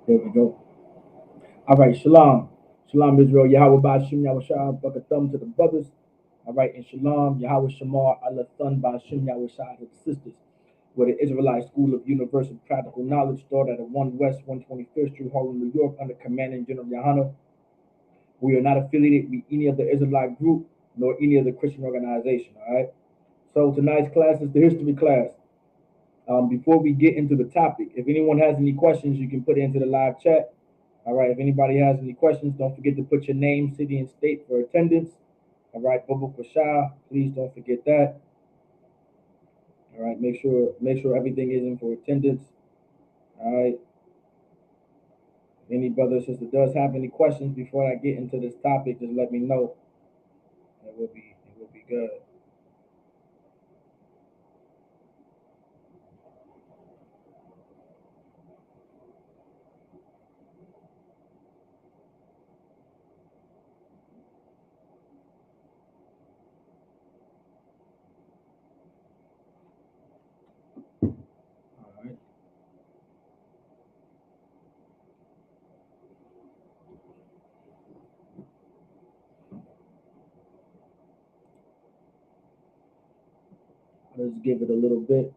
There we go. All right, shalom. Shalom, Israel. Yahweh Ba'ashim Yahweh Shah, Bucket Thumb to the brothers. All right, and shalom, Yahweh Shamar, Allah Thun Ba'ashim Yahweh Shah to the sisters. Where the Israelite School of Universal Practical Knowledge started at 1 West 125th Street, Harlem, New York, under commanding General Yohana. We are not affiliated with any of the Israelite group nor any of the Christian organization. All right. So tonight's class is the history class. Before we get into the topic, if anyone has any questions, you can put it into the live chat. All right. If anybody has any questions, don't forget to put your name, city, and state for attendance. All right. Bubba Kwasha, please don't forget that. All right. Make sure everything is in for attendance. All right. If any brother or sister does have any questions before I get into this topic, just let me know. It will be good. All right. Let's give it a little bit.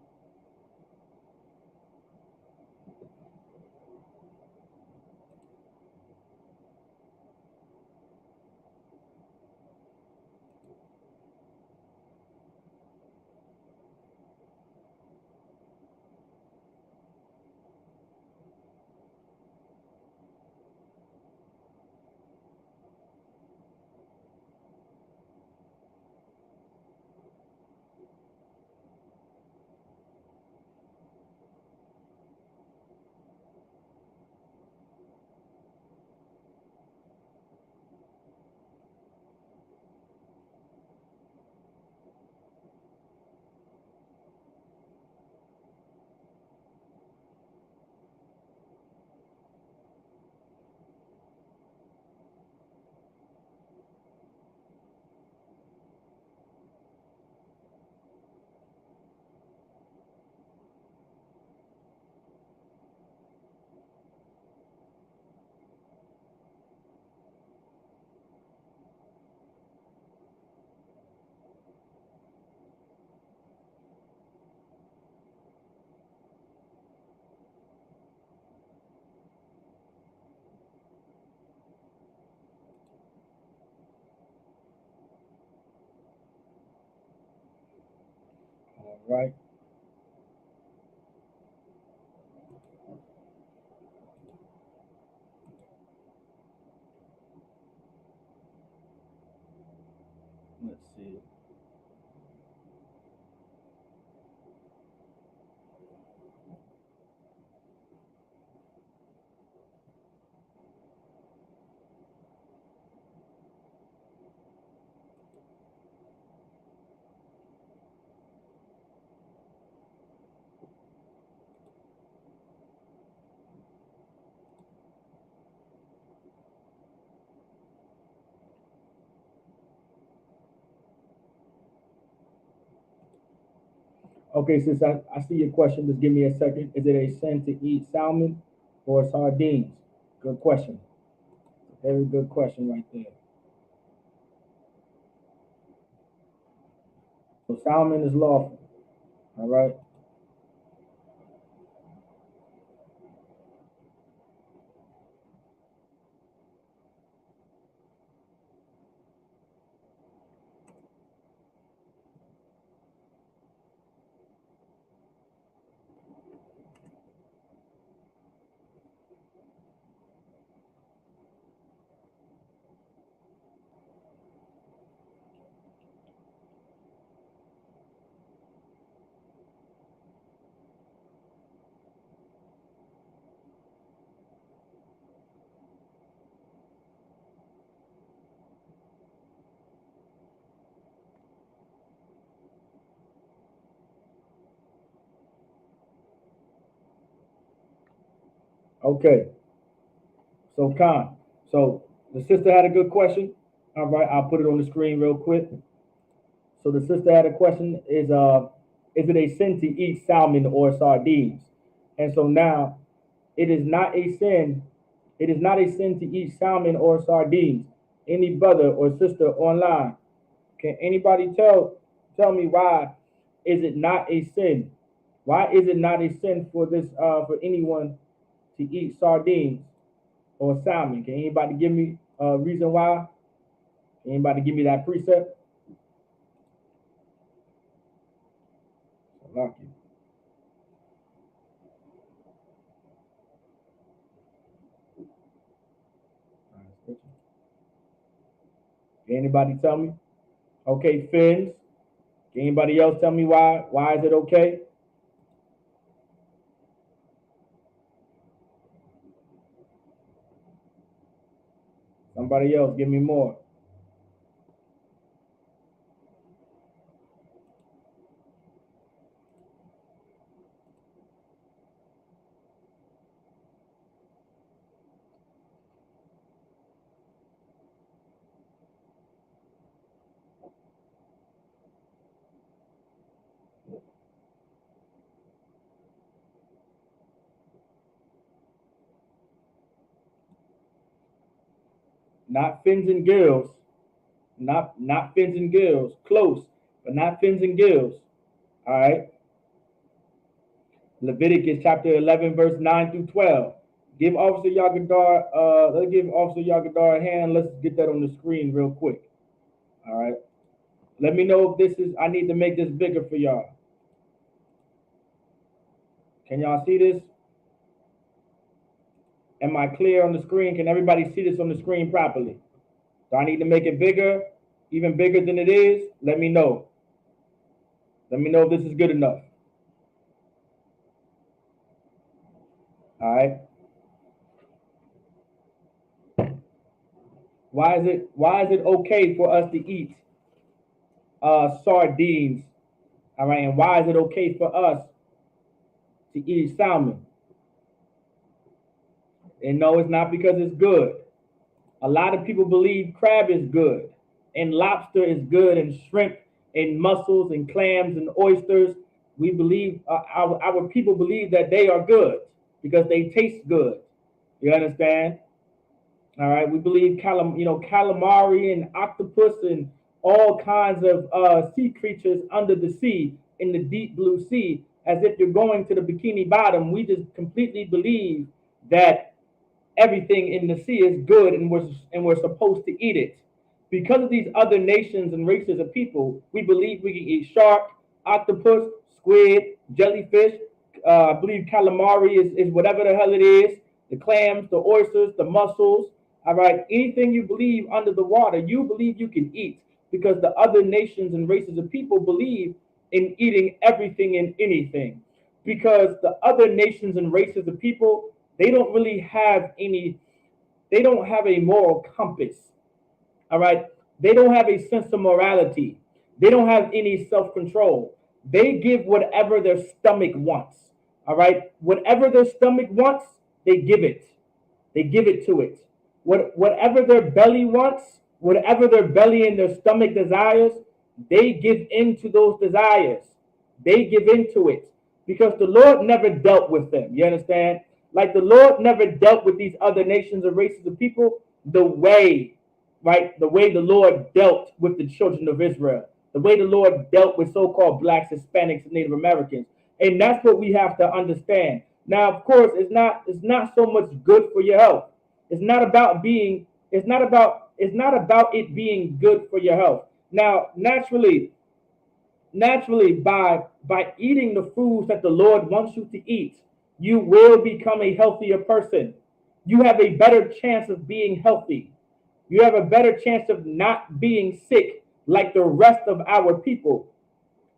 All right. Let's see. Okay, since I see your question, just give me a second. Is it a sin to eat salmon or sardines? Good question. Very good question right there. So salmon is lawful. All right. Okay. So Khan. So the sister had a good question. All right, I'll put it on the screen real quick. So the sister had a question: is it a sin to eat salmon or sardines? And so now It is not a sin. It is not a sin to eat salmon or sardines. Any brother or sister online, can anybody tell me why is it not a sin? Why is it not a sin for this for anyone to eat sardines or salmon? Can anybody give me a reason why? Can anybody give me that precept? Lucky. Can anybody tell me? Okay, fins. Can anybody else tell me why? Why is it okay? Somebody else, give me more. Not fins and gills. Not fins and gills. Close, but not fins and gills. All right. Leviticus chapter 11, verse 9 through 12. Give Officer Yagadar, let's give Officer Yagadar a hand. Let's get that on the screen real quick. All right. Let me know if this is, I need to make this bigger for y'all. Can y'all see this? Am I clear on the screen? Can everybody see this on the screen properly? Do I need to make it bigger, even bigger than it is? Let me know. Let me know if this is good enough. All right. Why is it okay for us to eat sardines? All right, and why is it okay for us to eat salmon? And no, it's not because it's good. A lot of people believe crab is good, and lobster is good, and shrimp, and mussels, and clams, and oysters. We believe our people believe that they are good because they taste good. You understand? All right, we believe calamari and octopus and all kinds of sea creatures under the sea in the deep blue sea, as if you're going to the Bikini Bottom. We just completely believe that everything in the sea is good, and we're supposed to eat it. Because of these other nations and races of people, we believe we can eat shark, octopus, squid, jellyfish. I believe calamari is whatever the hell it is. The clams, the oysters, the mussels. All right, anything you believe under the water, you believe you can eat, because the other nations and races of people believe in eating everything and anything. Because the other nations and races of people, they don't really have any, they don't have a moral compass. All right. They don't have a sense of morality. They don't have any self control. They give whatever their stomach wants. All right. Whatever their stomach wants, they give it. They give it to it. Whatever their belly wants, whatever their belly and their stomach desires, they give in to those desires. They give into it, because the Lord never dealt with them. You understand? Like the Lord never dealt with these other nations or races of people the way, right? The way the Lord dealt with the children of Israel, the way the Lord dealt with so-called blacks, Hispanics, and Native Americans. And that's what we have to understand. Now, of course, it's not so much good for your health. It's not about it being good for your health. Now, naturally, by eating the foods that the Lord wants you to eat, you will become a healthier person. You have a better chance of being healthy. You have a better chance of not being sick like the rest of our people.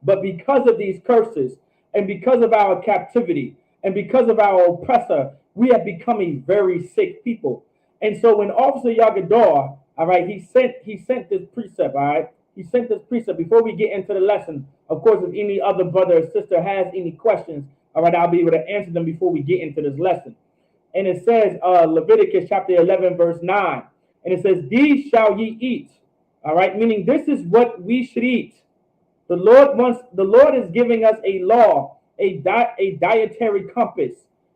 But because of these curses, and because of our captivity, and because of our oppressor, we have become a very sick people. And so when Officer Yagador, all right, he sent this precept, all right? He sent this precept before we get into the lesson. Of course, if any other brother or sister has any questions, all right, I'll be able to answer them before we get into this lesson. And it says, Leviticus chapter 11, verse 9. And it says, these shall ye eat. All right, meaning this is what we should eat. The Lord is giving us a law, a dietary compass.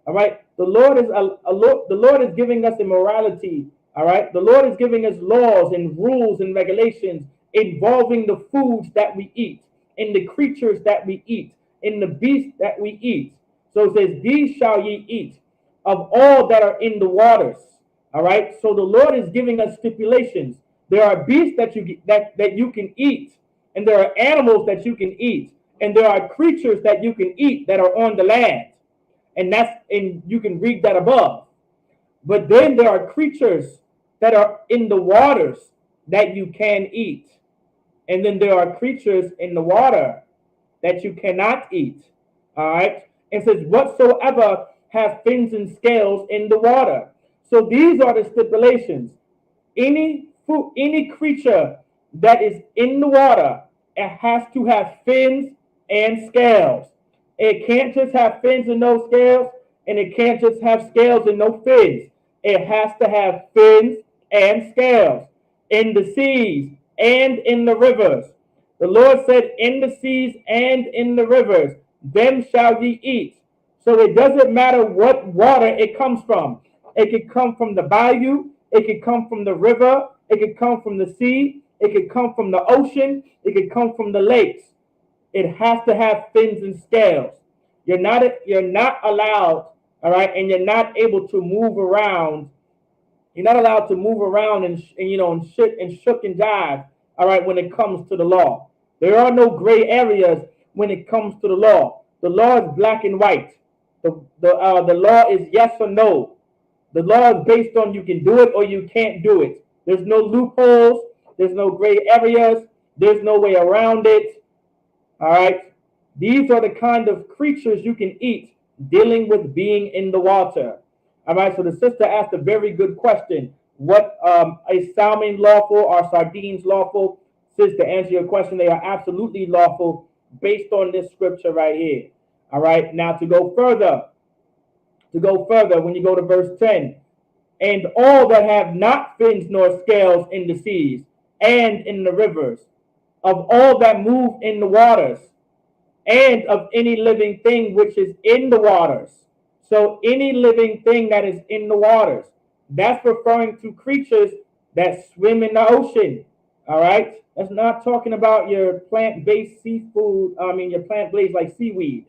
All right. The Lord is the Lord is giving us a morality. All right. The Lord is giving us laws and rules and regulations involving the foods that we eat, in the creatures that we eat, in the beasts that we eat. So it says, "These shall ye eat of all that are in the waters." All right. So the Lord is giving us stipulations. There are beasts that you can eat, and there are animals that you can eat, and there are creatures that you can eat that are on the land, and you can read that above. But then there are creatures that are in the waters that you can eat, and then there are creatures in the water that you cannot eat. All right. It says, "Whatsoever have fins and scales in the water." So these are the stipulations. Any creature that is in the water, it has to have fins and scales. It can't just have fins and no scales, and it can't just have scales and no fins. It has to have fins and scales in the seas and in the rivers. The Lord said, "In the seas and in the rivers, them shall ye eat." So it doesn't matter what water it comes from. It could come from the bayou, it could come from the river, it could come from the sea, it could come from the ocean, it could come from the lakes. It has to have fins and scales. You're not allowed, all right, and you're not able to move around. You're not allowed to move around and shit and shook and jive, all right, when it comes to the law. There are no gray areas when it comes to the law. The law is black and white. The law is yes or no. The law is based on you can do it or you can't do it. There's no loopholes. There's no gray areas. There's no way around it. All right. These are the kind of creatures you can eat dealing with being in the water. All right. So the sister asked a very good question. What is salmon lawful? Are sardines lawful? Sis, to answer your question, they are absolutely lawful based on this scripture right here. All right. Now to go further, when you go to verse 10, "And all that have not fins nor scales in the seas and in the rivers, of all that move in the waters, and of any living thing which is in the waters." So any living thing that is in the waters, that's referring to creatures that swim in the ocean. All right. That's not talking about your plant-based seafood. I mean, your plant-based like seaweed.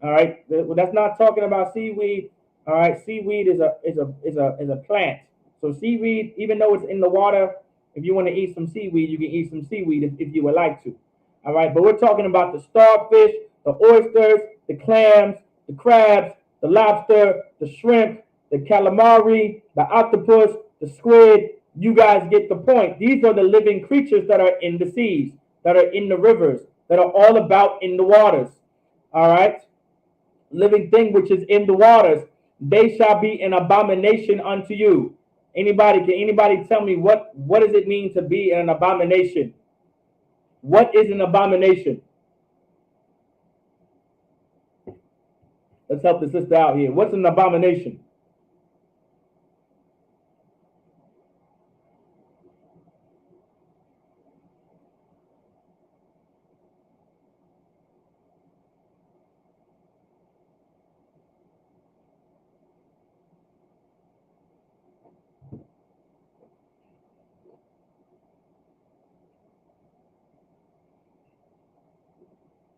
All right, that's not talking about seaweed. All right, seaweed is a plant. So seaweed, even though it's in the water, if you want to eat some seaweed, you can eat some seaweed if you would like to. All right, but we're talking about the starfish, the oysters, the clams, the crabs, the lobster, the shrimp, the calamari, the octopus, the squid. You guys get the point. These are the living creatures that are in the seas, that are in the rivers, that are all about in the waters. All right. Living thing which is in the waters, they shall be an abomination unto you. Can anybody tell me what does it mean to be an abomination? What is an abomination? Let's help the sister out here. What's an abomination?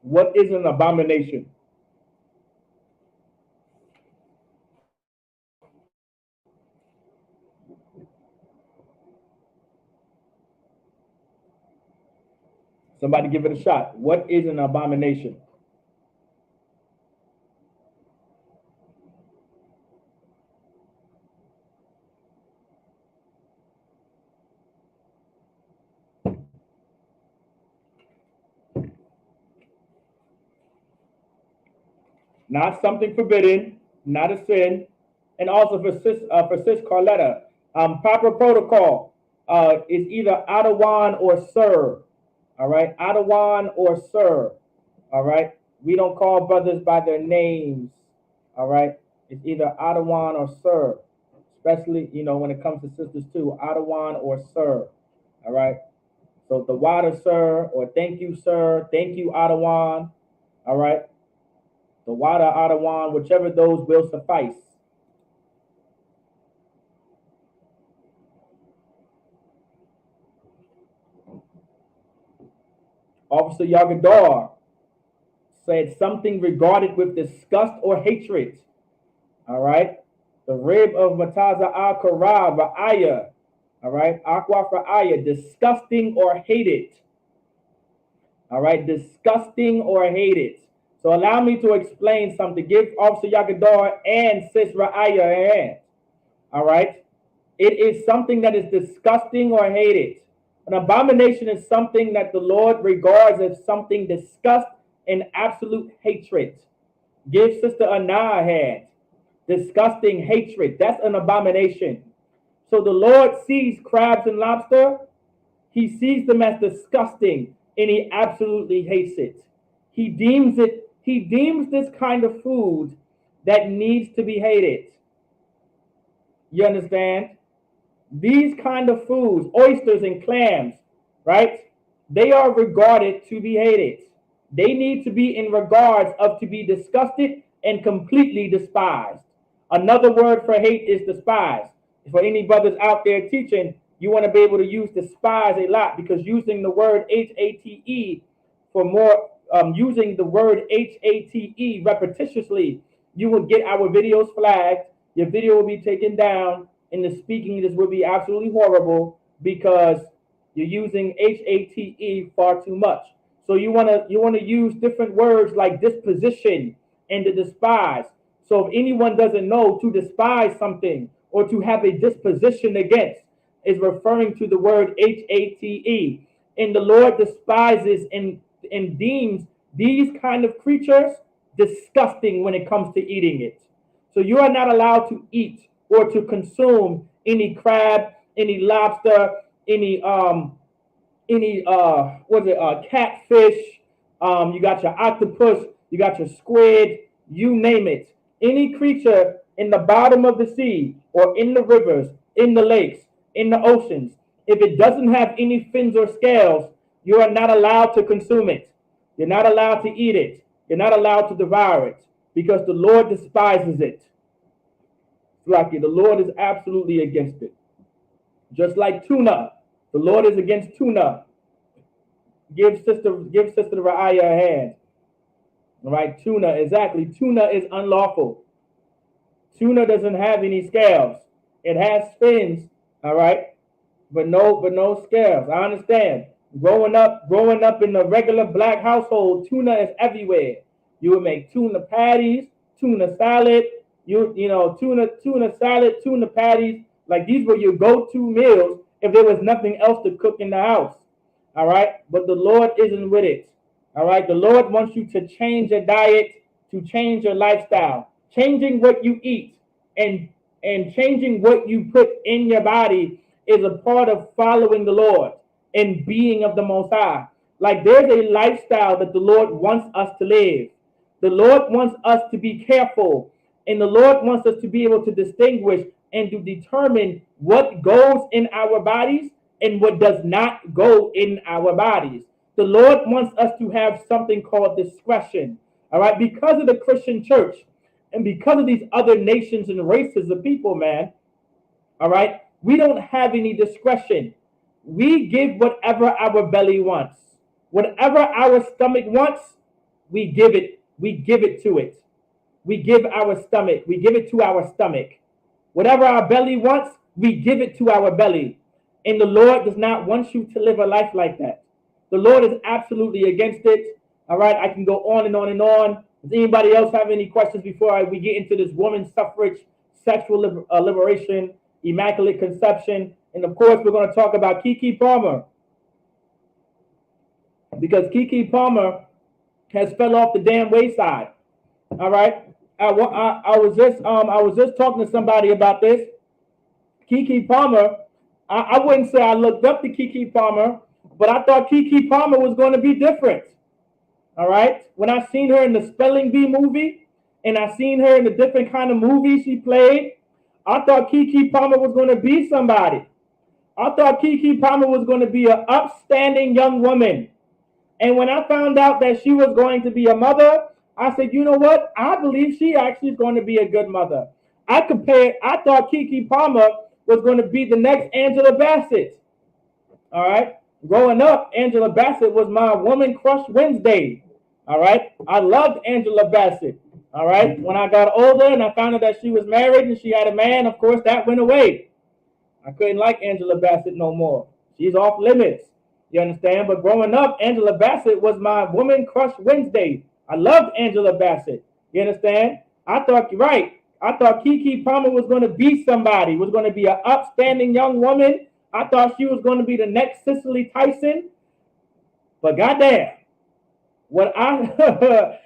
What is an abomination? Somebody give it a shot. What is an abomination? Not something forbidden, not a sin, and also for sis Carletta, proper protocol is either Adawan or Sir. All right, Adawan or Sir. All right, we don't call brothers by their names. All right, it's either Adawan or Sir, especially when it comes to sisters too, Adawan or Sir. All right, so the water, sir, or thank you, sir, thank you, Adawan. All right. the water out of wine, whichever those will suffice. Officer Yagadar said something regarded with disgust or hatred. All right. The rib of Mataza al-Kara, Ra'aya. All right. Aqua Ra'aya, disgusting or hated. All right. Disgusting or hated. So allow me to explain something. Give Officer Yagadar and Sis Ra'aya a hand. All right. It is something that is disgusting or hated. An abomination is something that the Lord regards as something disgust and absolute hatred. Give Sister Anna a hand. Disgusting hatred. That's an abomination. So the Lord sees crabs and lobster. He sees them as disgusting and he absolutely hates it. He deems this kind of food that needs to be hated. You understand? These kind of foods, oysters and clams, right? They are regarded to be hated. They need to be in regards of to be disgusted and completely despised. Another word for hate is despise. For any brothers out there teaching, you want to be able to use despise a lot, because using the word H-A-T-E for more, using the word H-A-T-E repetitiously, you will get our videos flagged. Your video will be taken down, and the speaking this will be absolutely horrible because you're using H-A-T-E far too much. So you wanna use different words like disposition and to despise. So if anyone doesn't know, to despise something or to have a disposition against is referring to the word H-A-T-E. And the Lord despises and deems these kind of creatures disgusting when it comes to eating it. So you are not allowed to eat or to consume any crab, any lobster, any catfish. You got your octopus, you got your squid, you name it. Any creature in the bottom of the sea or in the rivers, in the lakes, in the oceans, if it doesn't have any fins or scales, you are not allowed to consume it. You're not allowed to eat it. You're not allowed to devour it because the Lord despises it. The Lord is absolutely against it. Just like tuna, the Lord is against tuna. Give Sister Ra'aya a hand. All right, tuna, exactly. Tuna is unlawful. Tuna doesn't have any scales. It has fins, all right, but no scales. I understand. Growing up in a regular black household, tuna is everywhere. You would make tuna patties, tuna salad, tuna salad, tuna patties. Like these were your go-to meals if there was nothing else to cook in the house. All right, but the Lord isn't with it. All right, the Lord wants you to change your diet, to change your lifestyle, changing what you eat and changing what you put in your body is a part of following the Lord and being of the Most High. Like there's a lifestyle that the Lord wants us to live. The Lord wants us to be careful, and the Lord wants us to be able to distinguish and to determine what goes in our bodies and what does not go in our bodies. The Lord wants us to have something called discretion. All right, because of the Christian church and because of these other nations and races of people, man. All right, we don't have any discretion. We give whatever our belly wants. Whatever our stomach wants, we give it. We give it to it. We give our stomach. We give it to our stomach. Whatever our belly wants, we give it to our belly. And the Lord does not want you to live a life like that. The Lord is absolutely against it. All right, I can go on and on and on. Does anybody else have any questions before we get into this women's suffrage, sexual liberation, immaculate conception? And of course, we're going to talk about Keke Palmer, because Keke Palmer has fell off the damn wayside. All right, I was just talking to somebody about this. Keke Palmer, I wouldn't say I looked up to Keke Palmer, but I thought Keke Palmer was going to be different. All right, when I seen her in the Spelling Bee movie, and I seen her in the different kind of movies she played, I thought Keke Palmer was going to be somebody. I thought Keke Palmer was going to be an upstanding young woman. And when I found out that she was going to be a mother, I said, you know what? I believe she actually is going to be a good mother. I thought Keke Palmer was going to be the next Angela Bassett. All right. Growing up, Angela Bassett was my woman crush Wednesday. All right. I loved Angela Bassett. All right. When I got older and I found out that she was married and she had a man, of course, that went away. I couldn't like Angela Bassett no more. She's off limits. You understand? But growing up, Angela Bassett was my woman crush Wednesday. I loved Angela Bassett. You understand? I thought you're right. I thought Keke Palmer was going to be somebody, was going to be an upstanding young woman. I thought she was going to be the next Cicely Tyson. But goddamn, what I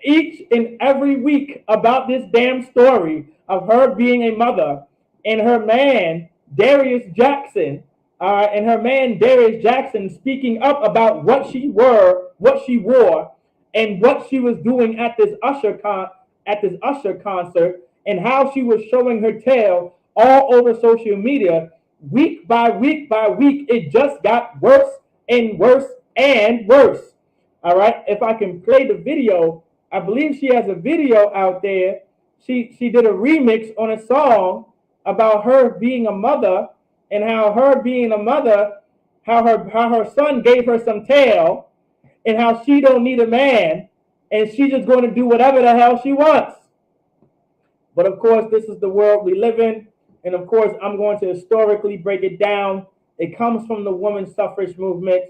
each and every week about this damn story of her being a mother and her man Darius Jackson, and her man Darius Jackson speaking up about what she wore, and what she was doing at this Usher concert, and how she was showing her tail all over social media. Week by week by week, it just got worse and worse and worse. All right, if I can play the video, I believe she has a video out there. She did a remix on a song about her being a mother, and how her being a mother, how her son gave her some tail, and how she don't need a man, and she's just going to do whatever the hell she wants. But of course, this is the world we live in, and of course, I'm going to historically break it down. It comes from the women's suffrage movement,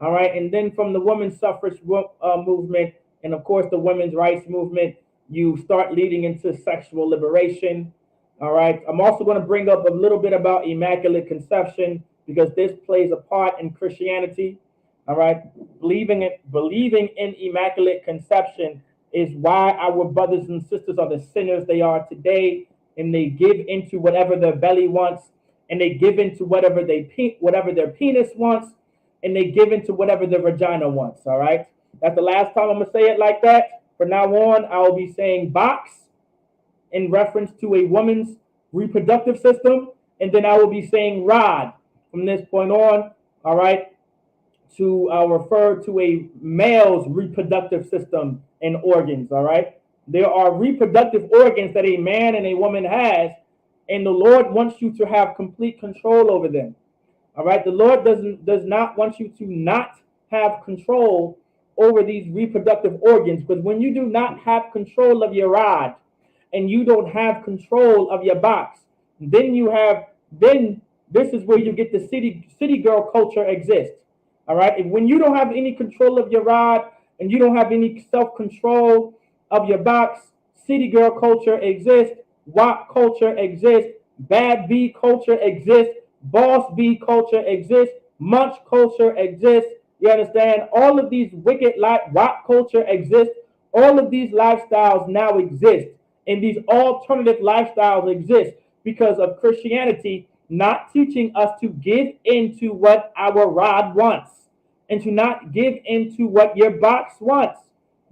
all right, and then from the women's suffrage movement, and of course, the women's rights movement, you start leading into sexual liberation. All right. I'm also going to bring up a little bit about Immaculate Conception, because this plays a part in Christianity. All right. Believing in Immaculate Conception is why our brothers and sisters are the sinners they are today, and they give into whatever their belly wants, and they give into whatever their penis wants, and they give into whatever their vagina wants. All right. That's the last time I'm going to say it like that. From now on, I will be saying box in reference to a woman's reproductive system, and then I will be saying rod from this point on, all right, to refer to a male's reproductive system and organs, all right? There are reproductive organs that a man and a woman has, and the Lord wants you to have complete control over them, all right? The Lord does not want you to not have control over these reproductive organs, because when you do not have control of your rod, and you don't have control of your box, then this is where you get the city girl culture exist. All right. And when you don't have any control of your rod, and you don't have any self-control of your box, city girl culture exists, WAP culture exists, bad B culture exists, boss B culture exists, munch culture exists. You understand? All of these wicked WAP culture exists. All of these lifestyles now exist. And these alternative lifestyles exist because of Christianity not teaching us to give into what our rod wants, and to not give into what your box wants.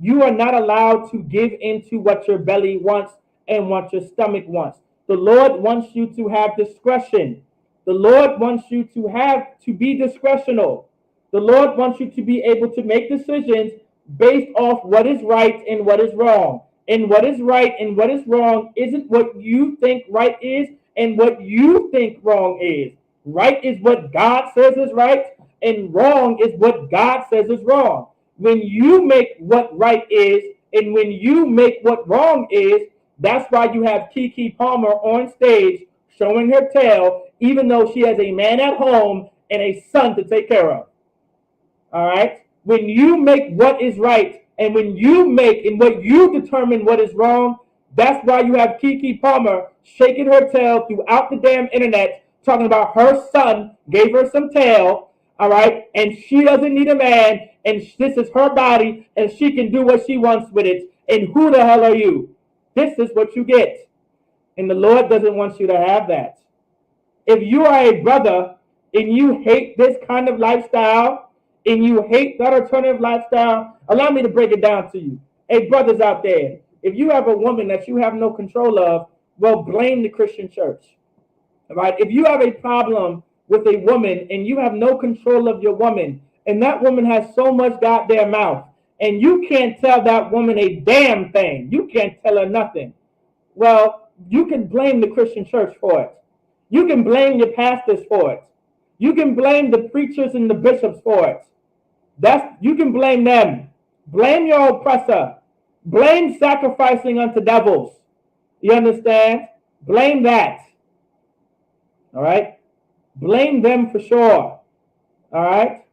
You are not allowed to give into what your belly wants and what your stomach wants. The Lord wants you to have discretion. The Lord wants you to be discretional. The Lord wants you to be able to make decisions based off what is right and what is wrong. And what is right and what is wrong isn't what you think right is and what you think wrong is. Right is what God says is right, and wrong is what God says is wrong. When you make what right is and when you make what wrong is, that's why you have Keke Palmer on stage showing her tail, even though she has a man at home and a son to take care of. All right? When you make what is right, and when you make and what you determine what is wrong, that's why you have Keke Palmer shaking her tail throughout the damn internet, talking about her son gave her some tail, all right, and she doesn't need a man, and this is her body, and she can do what she wants with it, and who the hell are you? This is what you get, and the Lord doesn't want you to have that. If you are a brother and you hate this kind of lifestyle, and you hate that alternative lifestyle, allow me to break it down to you. Hey, brothers out there, if you have a woman that you have no control of, well, blame the Christian church. All right? If you have a problem with a woman and you have no control of your woman, and that woman has so much goddamn mouth, and you can't tell that woman a damn thing. You can't tell her nothing. Well, you can blame the Christian church for it. You can blame your pastors for it. You can blame the preachers and the bishops for it. You can blame them. Blame your oppressor. Blame sacrificing unto devils. You understand? Blame that. All right? Blame them for sure. All right?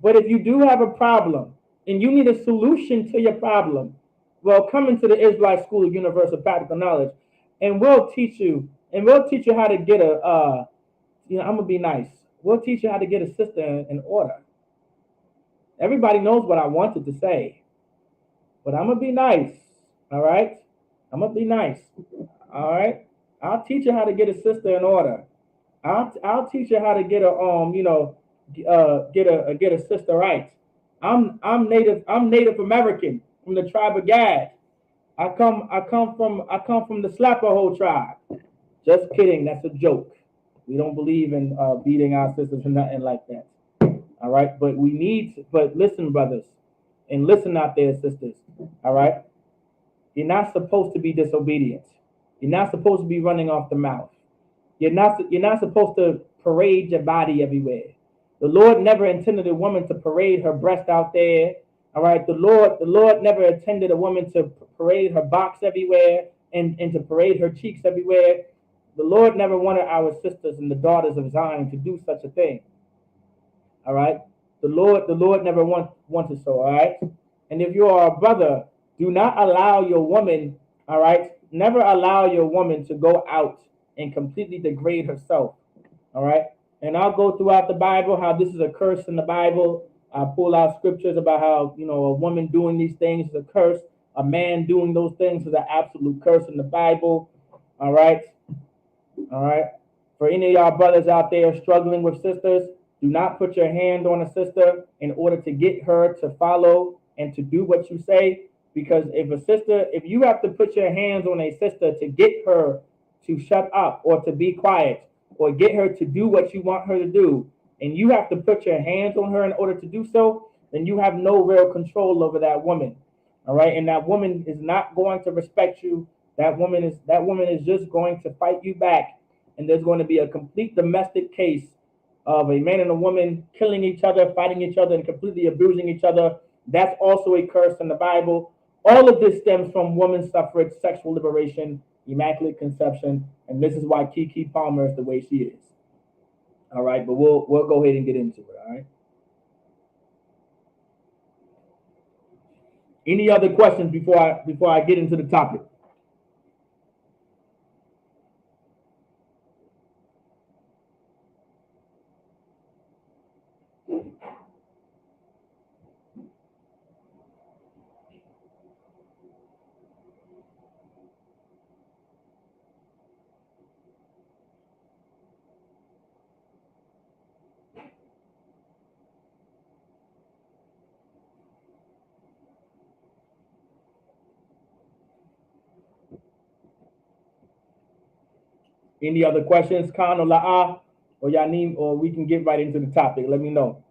But if you do have a problem and you need a solution to your problem, well, come into the Israelite School of Universal Practical Knowledge, and we'll teach you. And we'll teach you how to get I'm gonna be nice. We'll teach you how to get a sister in order. Everybody knows what I wanted to say, but I'm gonna be nice. All right, I'm gonna be nice. All right, I'll teach you how to get a sister in order. I'll teach you how to get get a sister right. I'm Native American from the tribe of Gad. I come from the Slapaho tribe. Just kidding. That's a joke. We don't believe in beating our sisters or nothing like that. All right. But listen, brothers, and listen out there, sisters. All right. You're not supposed to be disobedient. You're not supposed to be running off the mouth. You're not supposed to parade your body everywhere. The Lord never intended a woman to parade her breast out there. All right. The Lord never intended a woman to parade her box everywhere and to parade her cheeks everywhere. The Lord never wanted our sisters and the daughters of Zion to do such a thing. All right. The Lord never wanted so. All right. And if you are a brother, do not allow your woman, all right, never allow your woman to go out and completely degrade herself. All right. And I'll go throughout the Bible how this is a curse in the Bible. I pull out scriptures about how, a woman doing these things is a curse. A man doing those things is an absolute curse in the Bible. All right. All right. For any of y'all brothers out there struggling with sisters, do not put your hand on a sister in order to get her to follow and to do what you say. Because if you have to put your hands on a sister to get her to shut up or to be quiet or get her to do what you want her to do, and you have to put your hands on her in order to do so, then you have no real control over that woman. All right. And that woman is not going to respect you. That woman is just going to fight you back. And there's going to be a complete domestic case of a man and a woman killing each other, fighting each other, and completely abusing each other. That's also a curse in the Bible. All of this stems from women's suffrage, sexual liberation, immaculate conception, and this is why Keke Palmer is the way she is. All right, but we'll go ahead and get into it. All right. Any other questions before I get into the topic? Any other questions, Khan or La'a, or Yanim, or we can get right into the topic. Let me know.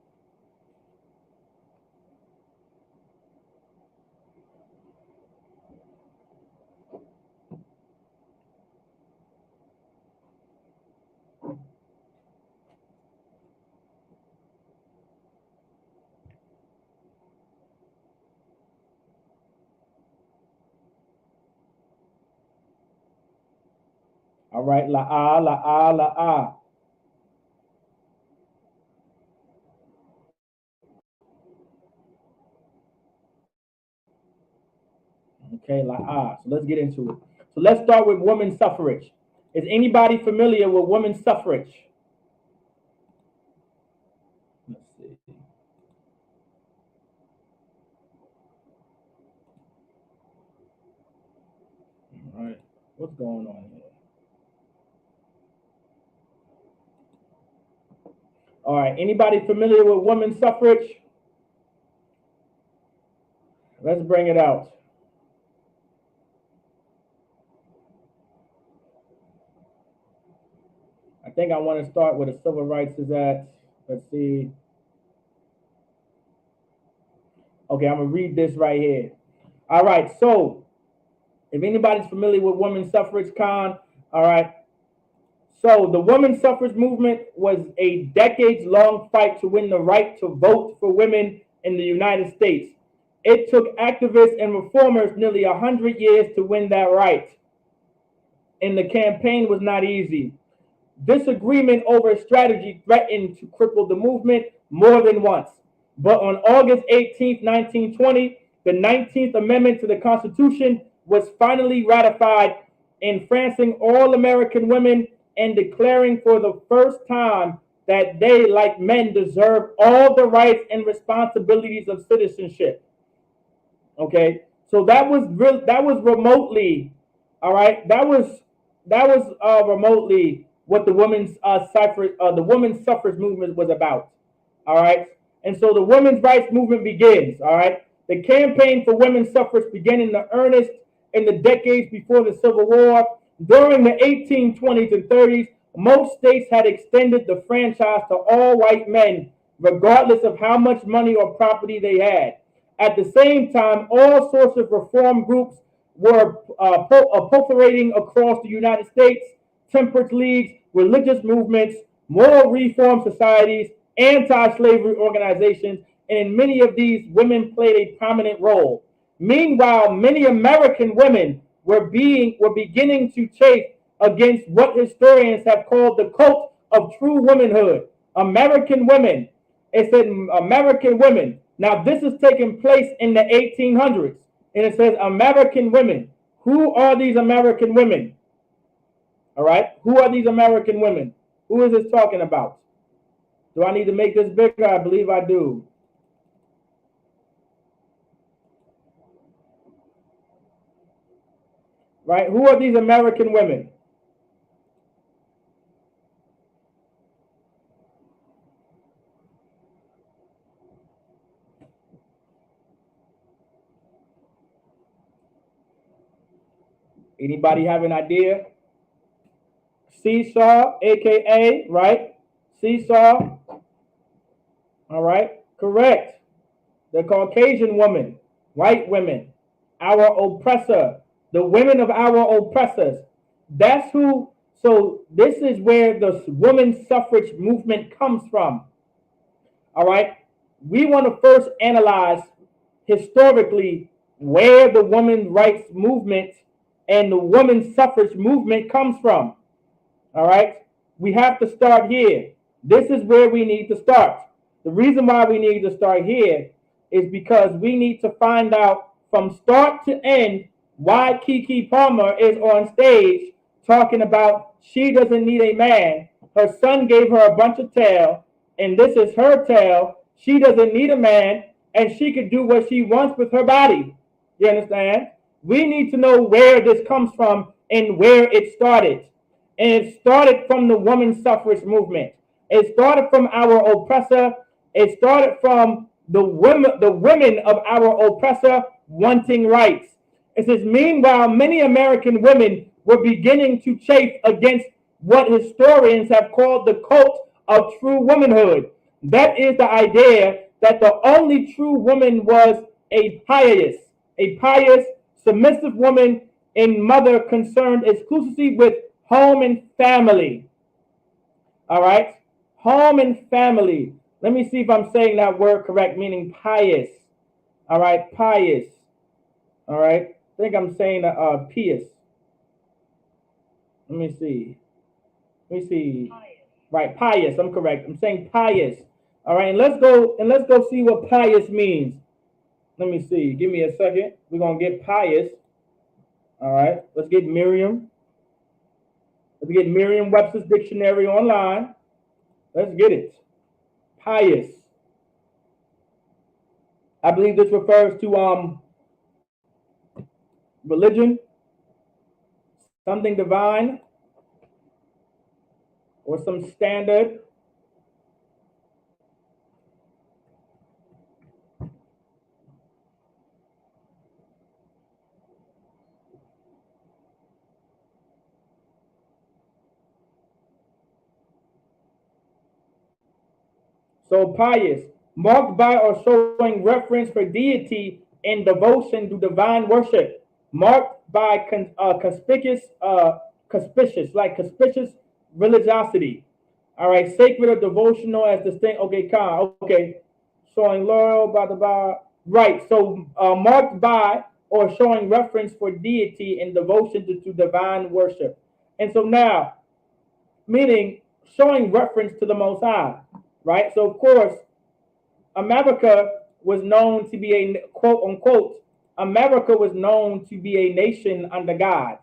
All right, La'a, La'a, La'a. Okay, La'a. So let's get into it. So let's start with women's suffrage. Is anybody familiar with women's suffrage? Let's see. All right. What's going on here? All right. Anybody familiar with women's suffrage? Let's bring it out. I think I want to start where the civil rights is at. Let's see. Okay, I'm gonna read this right here. All right, so if anybody's familiar with women's suffrage, all right. So the women's suffrage movement was a decades-long fight to win the right to vote for women in the United States. It took activists and reformers nearly 100 years to win that right, and the campaign was not easy. Disagreement over strategy threatened to cripple the movement more than once. But on August 18, 1920, the 19th Amendment to the Constitution was finally ratified, enfranchising all American women and declaring for the first time that they, like men, deserve all the rights and responsibilities of citizenship. Okay, so that was remotely, all right. That was remotely what the women's suffrage movement was about. All right, and so the women's rights movement begins. All right, the campaign for women's suffrage began in the earnest in the decades before the Civil War. During the 1820s and 30s, most states had extended the franchise to all white men, regardless of how much money or property they had. At the same time, all sorts of reform groups were proliferating across the United States: temperance leagues, religious movements, moral reform societies, anti-slavery organizations, and in many of these, women played a prominent role. Meanwhile, many American women were beginning to chafe against what historians have called the cult of true womanhood. American women. It said American women. Now, this is taking place in the 1800s, and it says American women. Who are these American women? All right, who are these American women? Who is this talking about? Do I need to make this bigger? I believe I do. Right, who are these American women? Anybody have an idea? Seesaw, aka, right? Seesaw. All right, correct. The Caucasian woman, white women, our oppressor, the women of our oppressors. That's who. So this is where the women's suffrage movement comes from. All right. We want to first analyze historically where the women's rights movement and the women's suffrage movement comes from. All right. We have to start here. This is where we need to start. The reason why we need to start here is because we need to find out from start to end why Keke Palmer is on stage talking about she doesn't need a man. Her son gave her a bunch of tail, and this is her tail. She doesn't need a man, and she can do what she wants with her body. You understand? We need to know where this comes from and where it started. And it started from the women's suffrage movement. It started from our oppressor. It started from the women of our oppressor wanting rights. It says, meanwhile, many American women were beginning to chafe against what historians have called the cult of true womanhood. That is the idea that the only true woman was a pious, submissive woman and mother concerned exclusively with home and family. All right? Home and family. Let me see if I'm saying that word correct, meaning pious. All right, pious. All right. I think I'm saying pious. Let me see. Let me see. Right, pious. I'm correct. I'm saying pious. All right, and let's go see what pious means. Let me see. Give me a second. We're gonna get pious. All right. Let's get Merriam. Let's get Merriam-Webster's dictionary online. Let's get it. Pious. I believe this refers to religion, something divine, or some standard. So pious. marked by or showing reference for deity and devotion to divine worship, marked by conspicuous religiosity. All right, sacred or devotional as distinct. Okay, okay, showing loyal, blah blah blah. Right, so marked by or showing reference for deity and devotion to divine worship. And so now, meaning showing reference to the Most High, right? So of course, America was known to be a quote unquote. America was known to be a nation under God.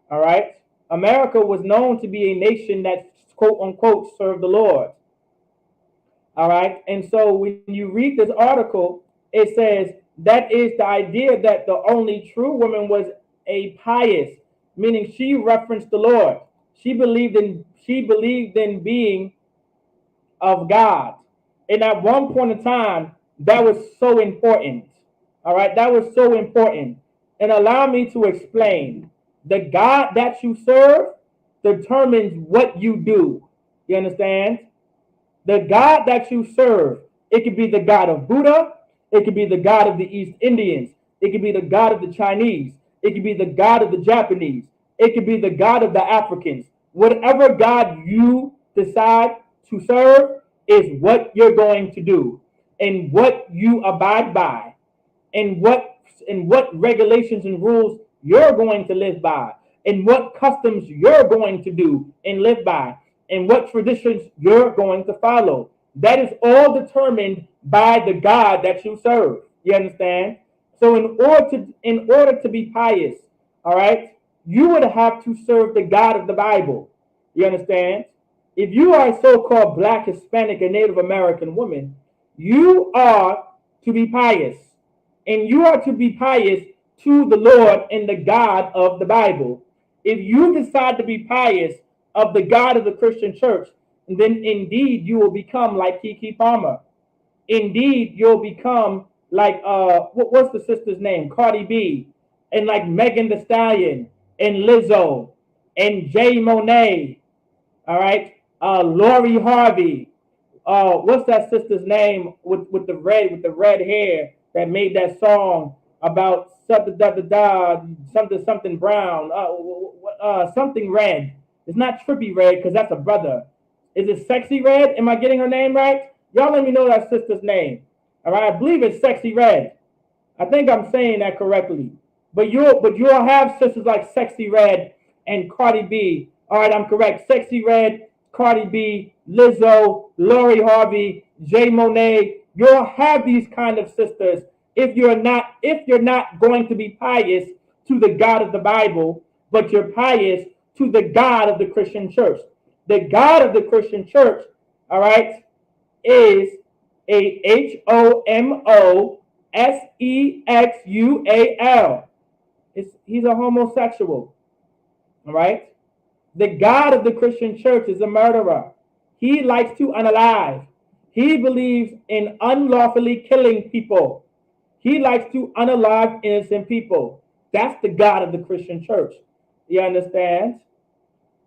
All right, America was known to be a nation that quote unquote served the Lord. All right, and so when you read this article, it says that is the idea that the only true woman was a pious, meaning she referenced the Lord. She believed in being of God. And at one point in time, that was so important. All right, that was so important. And allow me to explain. The God that you serve determines what you do. You understand? The God that you serve, it could be the God of Buddha, it could be the God of the East Indians, it could be the God of the Chinese, it could be the God of the Japanese, it could be the God of the Africans. Whatever God you decide to serve is what you're going to do and what you abide by and what regulations and rules you're going to live by and what customs you're going to do and live by and what traditions you're going to follow. That is all determined by the God that you serve. You understand? So in order to be pious, all right, you would have to serve the God of the Bible. You understand? If you are a so-called black, Hispanic, and Native American woman, you are to be pious. And you are to be pious to the Lord and the God of the Bible. If you decide to be pious of the God of the Christian church, then indeed you will become like Keke Palmer. Indeed, you'll become like what's the sister's name? Cardi B, and like Megan Thee Stallion, and Lizzo, and Jay Monet. All right, Lori Harvey. What's that sister's name with the red hair that made that song about something da da da something brown something red. It's not Trippy Red because that's a brother. Is it Sexy Red? Am I getting her name right? Y'all let me know that sister's name. All right, I believe it's Sexy Red. I think I'm saying that correctly. But you'll have sisters like Sexy Red and Cardi B. All right, I'm correct. Sexy Red, Cardi B, Lizzo, Lori Harvey, Jay Monet. You'll have these kind of sisters if you're not going to be pious to the God of the Bible, but you're pious to the God of the Christian church. The God of the Christian church, all right, is a Homosexual. He's a homosexual. All right. The God of the Christian church is a murderer. He likes to unalive. He believes in unlawfully killing people. He likes to unalive innocent people. That's the God of the Christian church. You understand?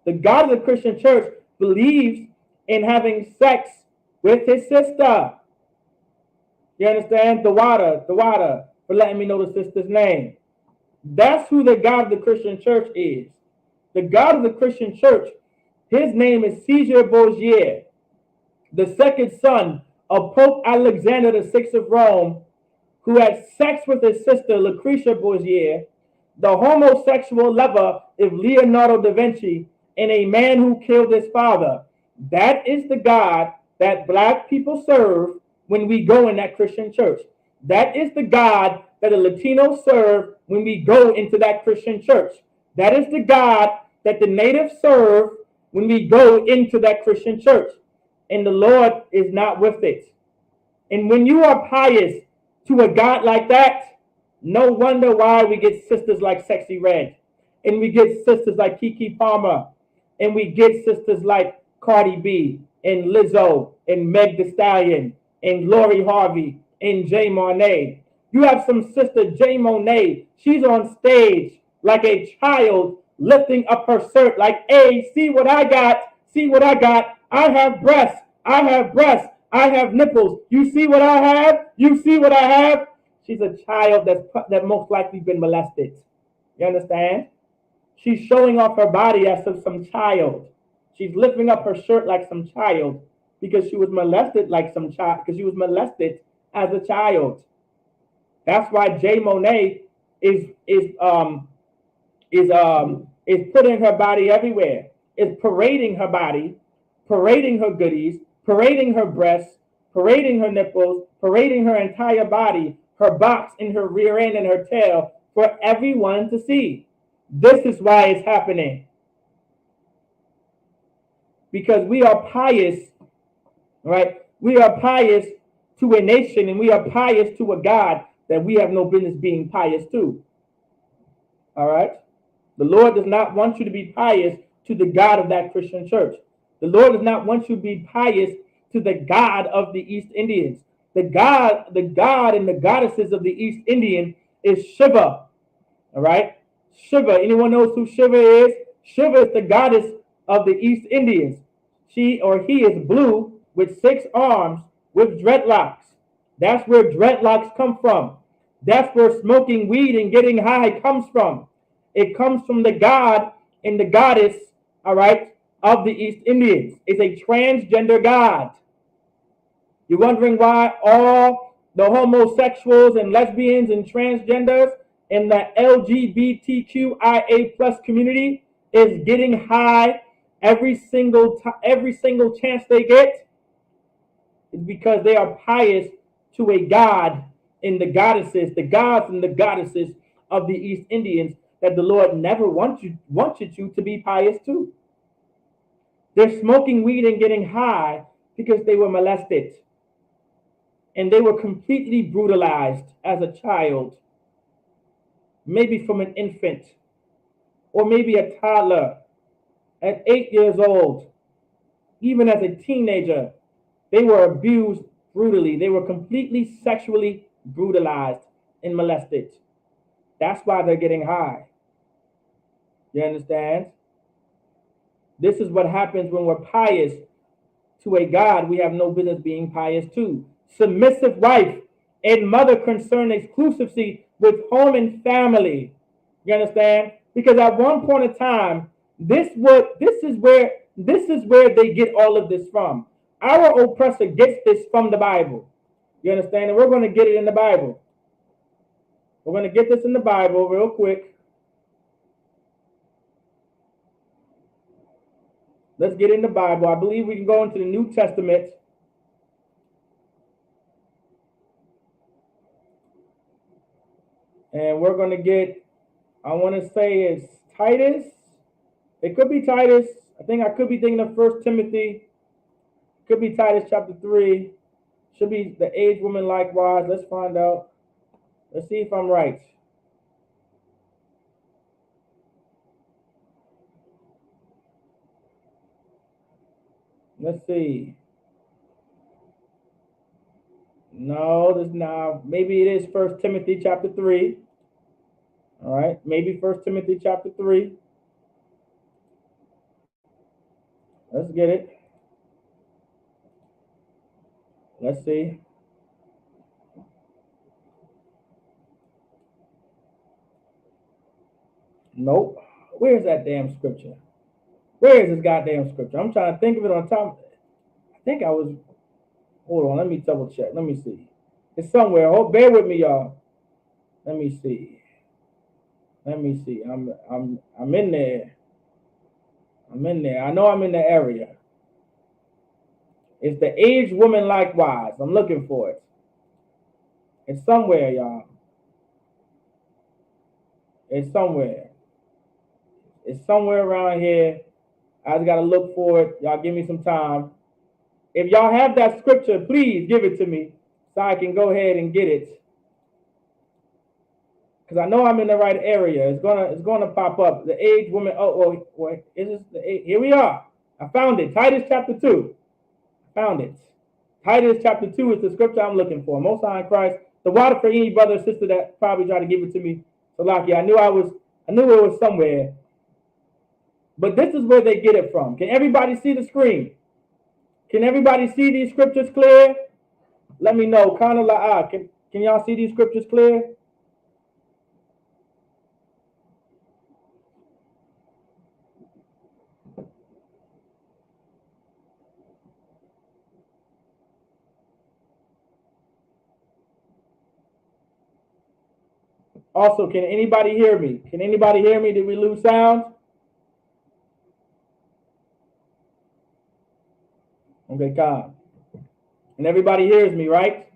The God of the Christian church believes in having sex with his sister. You understand? The water, for letting me know the sister's name. That's who the God of the Christian church is. The God of the Christian church, his name is Caesar Borgia, the second son of Pope Alexander VI of Rome, who had sex with his sister Lucretia Borgia, the homosexual lover of Leonardo da Vinci, and a man who killed his father. That is the God that black people serve when we go in that Christian church. That is the God that the Latinos serve when we go into that Christian church. That is the God that the natives serve when we go into that Christian church. And the Lord is not with it. And when you are pious to a God like that, no wonder why we get sisters like Sexy Red, and we get sisters like Keke Palmer, and we get sisters like Cardi B, and Lizzo, and Meg Thee Stallion, and Lori Harvey, and Jay Monet. You have some sister, Jay Monet. She's on stage like a child lifting up her shirt like, hey, see what I got, see what I got. I have breasts, I have breasts, I have nipples. You see what I have? You see what I have? She's a child that most likely been molested. You understand? She's showing off her body as of some child. She's lifting up her shirt like some child because she was molested like some child, because she was molested as a child. That's why Jay Monet is putting her body everywhere. Is parading her body, parading her goodies, parading her breasts, parading her nipples, parading her entire body, her box in her rear end and her tail for everyone to see. This is why it's happening. Because we are pious, right? We are pious to a nation and we are pious to a God that we have no business being pious to. All right? The Lord does not want you to be pious to the God of that Christian church. The Lord does not want you to be pious to the God of the East Indians. The God and the goddesses of the East Indian is Shiva. All right? Shiva. Anyone knows who Shiva is? Shiva is the goddess of the East Indians. She or he is blue with 6 arms with dreadlocks. That's where dreadlocks come from. That's where smoking weed and getting high comes from. It comes from the god and the goddess, all right, of the East Indians. It's a transgender god. You're wondering why all the homosexuals and lesbians and transgenders in the LGBTQIA plus community is getting high every single chance they get? Is because they are pious to a god and the goddesses, the gods and the goddesses of the East Indians that the Lord never wanted you to be pious to. They're smoking weed and getting high because they were molested. And they were completely brutalized as a child, maybe from an infant, or maybe a toddler at 8 years old. Even as a teenager, they were abused brutally. They were completely sexually brutalized and molested. That's why they're getting high. You understand? This is what happens when we're pious to a God we have no business being pious to. Submissive wife and mother concern exclusively with home and family. You understand? Because at one point in time, this is where they get all of this from. Our oppressor gets this from the Bible. You understand? And we're going to get it in the Bible. We're going to get this in the Bible real quick. Let's get in the Bible. I believe we can go into the New Testament. And we're going to get, I want to say it's Titus. It could be Titus. I could be thinking of 1 Timothy. Could be Titus chapter 3. Should be the aged woman likewise. Let's find out. Let's see if I'm right. Let's see. No, this now. Maybe it is 1 Timothy chapter 3. All right. Maybe 1 Timothy chapter 3. Let's get it. Let's see. Nope. Where's that damn scripture? Where is this goddamn scripture? I'm trying to think of it on top. I think I was. Hold on. Let me double check. Let me see. It's somewhere. Oh, bear with me, y'all. Let me see. Let me see. I'm in there. I'm in there. I know I'm in the area. It's the aged woman likewise. I'm looking for it. It's somewhere, y'all. It's somewhere. It's somewhere around here. I just got to look for it. Y'all give me some time. If y'all have that scripture, please give it to me so I can go ahead and get it. Because I know I'm in the right area. It's gonna pop up. The aged woman. Oh, well, is this the here we are. I found it. Titus chapter 2. Found it. Titus chapter 2 is the scripture I'm looking for. Most High in Christ. The water for any brother or sister that probably tried to give it to me. So Laki, I knew it was somewhere. But this is where they get it from. Can everybody see the screen? Can everybody see these scriptures clear? Let me know. Kana la'a. Can y'all see these scriptures clear? Also, can anybody hear me? Can anybody hear me? Did we lose sound? Okay, God. And everybody hears me, right?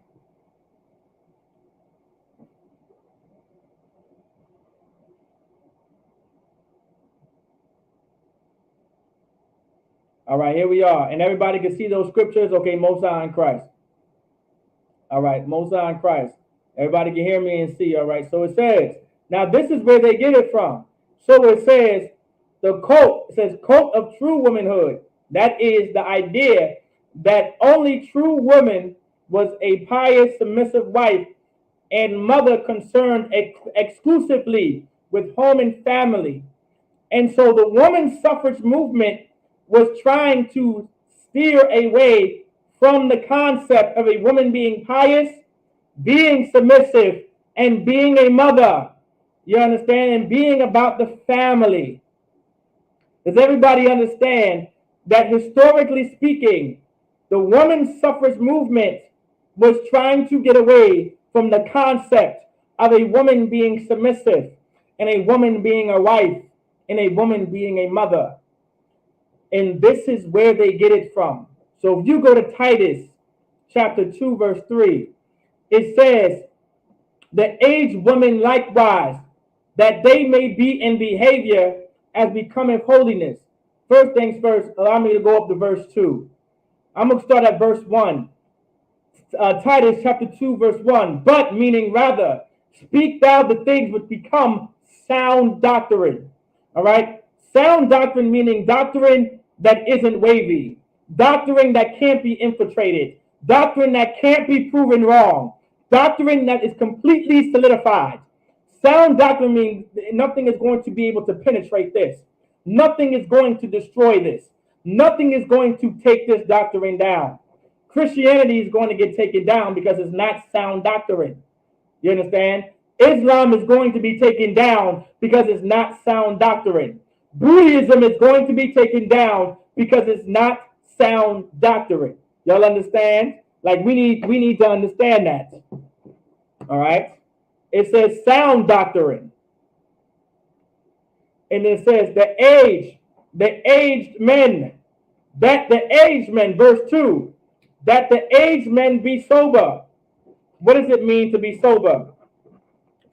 All right, here we are. And everybody can see those scriptures. Okay, Most High in Christ. All right, Most High in Christ. Everybody can hear me and see. All right, so it says, now this is where they get it from. So it says, the cult, it says, cult of true womanhood. That is the idea that only true woman was a pious, submissive wife and mother concerned exclusively with home and family. And so the women's suffrage movement was trying to steer away from the concept of a woman being pious, being submissive, and being a mother. You understand? And being about the family. Does everybody understand that historically speaking, the women's suffrage movement was trying to get away from the concept of a woman being submissive and a woman being a wife and a woman being a mother? And this is where they get it from. So if you go to Titus chapter 2, verse 3, it says, the aged women likewise, that they may be in behavior as becometh holiness. First things first, allow me to go up to verse 2. I'm going to start at verse 1. Titus chapter 2, verse 1. But, meaning rather, speak thou the things which become sound doctrine. All right? Sound doctrine meaning doctrine that isn't wavy. Doctrine that can't be infiltrated. Doctrine that can't be proven wrong. Doctrine that is completely solidified. Sound doctrine means nothing is going to be able to penetrate this. Nothing is going to destroy this. Nothing is going to take this doctrine down. Christianity is going to get taken down because it's not sound doctrine. You understand? Islam is going to be taken down because it's not sound doctrine. Buddhism is going to be taken down because it's not sound doctrine. Y'all understand? Like we need to understand that. All right? It says sound doctrine. And it says the aged men, that the aged men, verse 2, that the aged men be sober. What does it mean to be sober?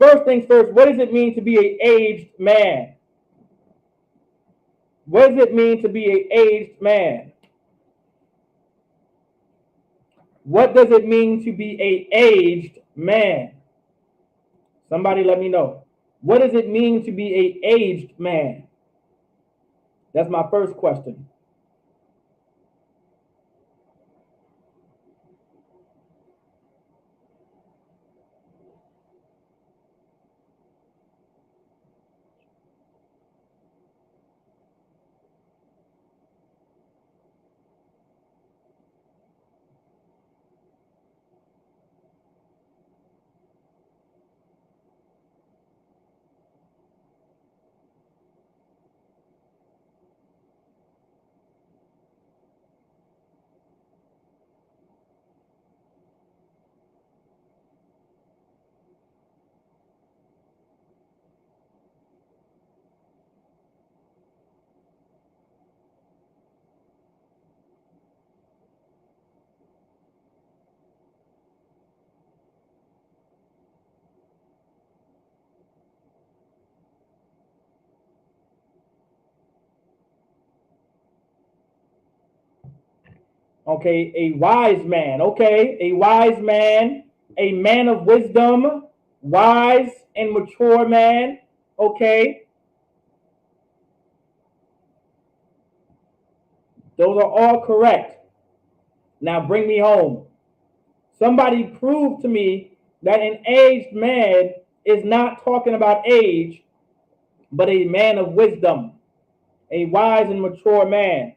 First things first, what does it mean to be an aged man? What does it mean to be an aged man? What does it mean to be an aged man? Somebody let me know. What does it mean to be an aged man? That's my first question. Okay, a wise man. Okay, a wise man, a man of wisdom, wise and mature man. Okay, those are all correct. Now bring me home. Somebody prove to me that an aged man is not talking about age, but a man of wisdom, a wise and mature man.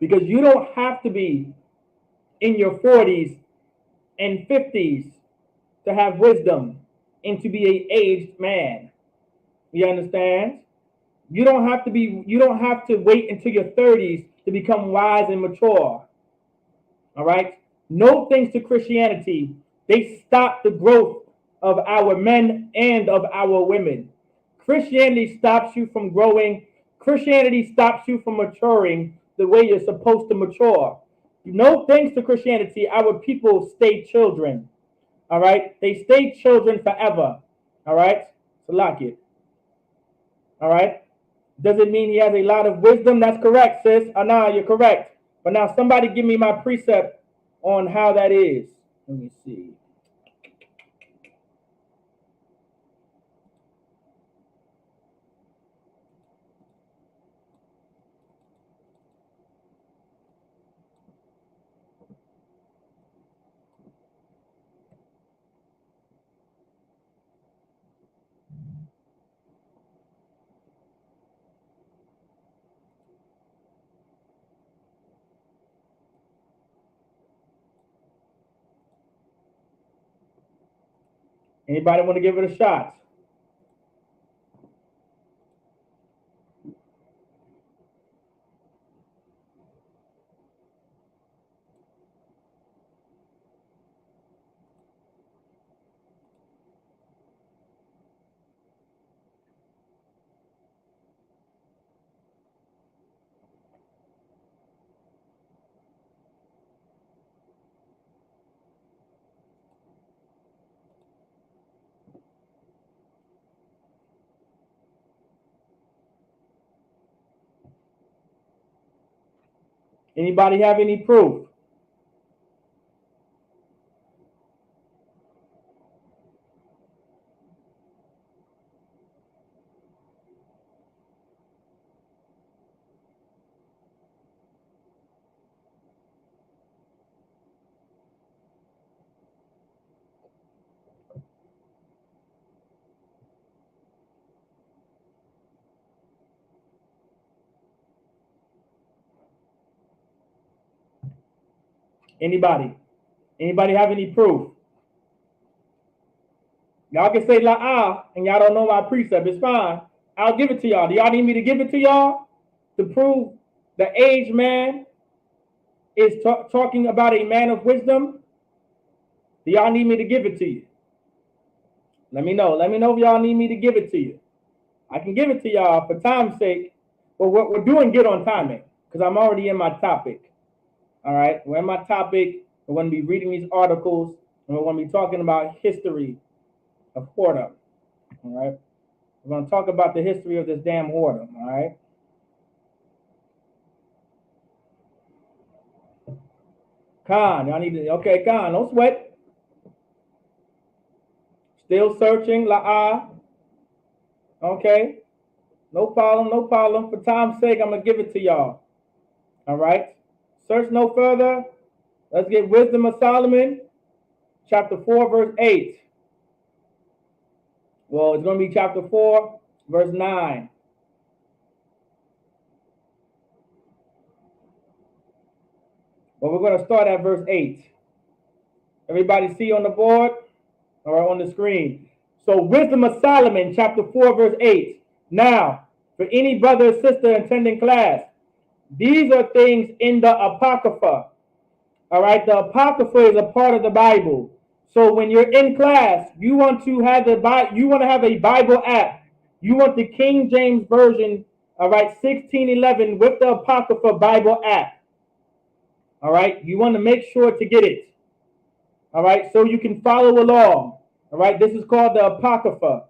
Because you don't have to be in your 40s and 50s to have wisdom and to be an aged man. You understand? You don't have to wait until your 30s to become wise and mature. All right? No thanks to Christianity, they stop the growth of our men and of our women. Christianity stops you from growing. Christianity stops you from maturing the way you're supposed to mature. No thanks to Christianity, our people stay children. All right? They stay children forever. All right? So lock it. All right? Does it mean he has a lot of wisdom? That's correct, sis. Nah, you're correct. But now somebody give me my precept on how that is. Let me see. Anybody want to give it a shot? Anybody have any proof? Anybody? Anybody have any proof? Y'all can say la and y'all don't know my precept. It's fine. I'll give it to y'all. Do y'all need me to give it to y'all to prove the aged man is talking about a man of wisdom? Do y'all need me to give it to you? Let me know. Let me know if y'all need me to give it to you. I can give it to y'all for time's sake, but we're doing good on timing because I'm already in my topic. All right, we're in my topic. We're going to be reading these articles, and we're going to be talking about history of whoredom. All right, we're going to talk about the history of this damn whoredom. All right. Khan, y'all need to. Okay, Khan, don't sweat. Still searching, la. Okay, no problem, no problem. For time's sake, I'm gonna give it to y'all. All right. Search no further. Let's get Wisdom of Solomon, chapter 4, verse 8. Well, it's going to be chapter 4, verse 9. But we're going to start at verse 8. Everybody see on the board or on the screen? So, Wisdom of Solomon, chapter 4, verse 8. Now, for any brother or sister attending class, these are things in the Apocrypha. All right, the Apocrypha is a part of the Bible. So when you're in class, you want to have a Bible app. You want the King James Version, all right, 1611 with the Apocrypha Bible app. All right, you want to make sure to get it. All right, so you can follow along. All right, this is called the Apocrypha.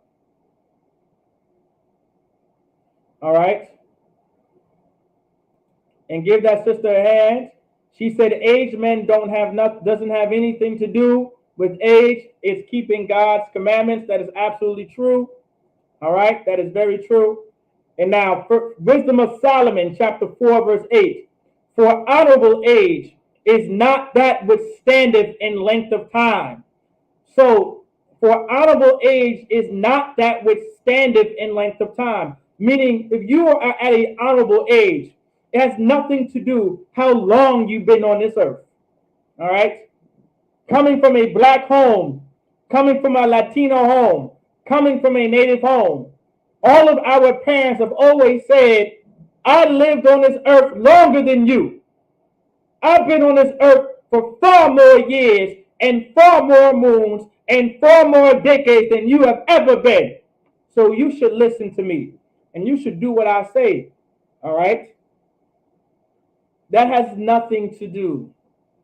All right, and give that sister a hand. She said, "Aged men doesn't have anything to do with age. It's keeping God's commandments." That is absolutely true. All right, that is very true. And now, Wisdom of Solomon, chapter 4, verse 8. For honorable age is not that which standeth in length of time. So, for honorable age is not that which standeth in length of time. Meaning, if you are at an honorable age, It has nothing to do how long you've been on this earth. All right? Coming from a black home, coming from a Latino home, coming from a native home, all of our parents have always said, I lived on this earth longer than you. I've been on this earth for far more years and far more moons and far more decades than you have ever been. So you should listen to me and you should do what I say. All right? That has nothing to do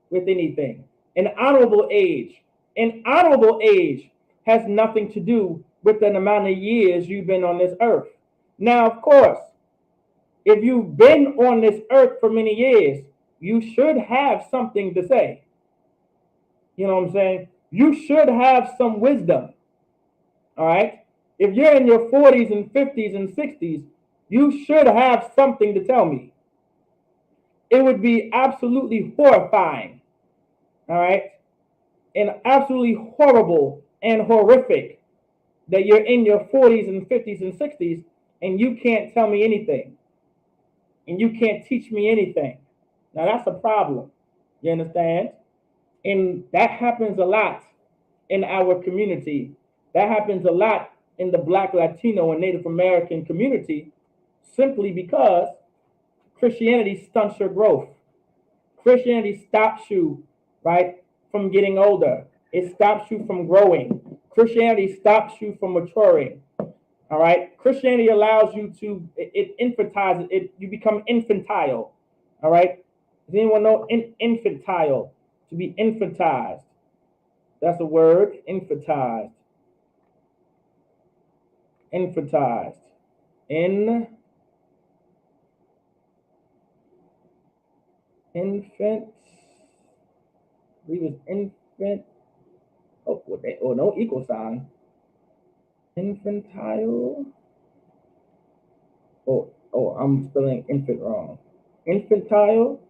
with anything. An honorable age. An honorable age has nothing to do with the amount of years you've been on this earth. Now, of course, if you've been on this earth for many years, you should have something to say. You know what I'm saying? You should have some wisdom. All right? If you're in your 40s and 50s and 60s, you should have something to tell me. It would be absolutely horrifying, all right, and absolutely horrible and horrific that you're in your 40s and 50s and 60s and you can't tell me anything and you can't teach me anything. Now, that's a problem. You understand? And that happens a lot in our community. That happens a lot in the Black, Latino, and Native American community simply because Christianity stunts your growth. Christianity stops you, right, from getting older. It stops you from growing. Christianity stops you from maturing. All right. Christianity allows you to, it infantizes, you become infantile. All right. Does anyone know infantile? To be infantized. That's a word, infantized. Infantized. Infant. I believe it's infant. Oh, no equal sign. Infantile. Oh, I'm spelling infant wrong. Infantile.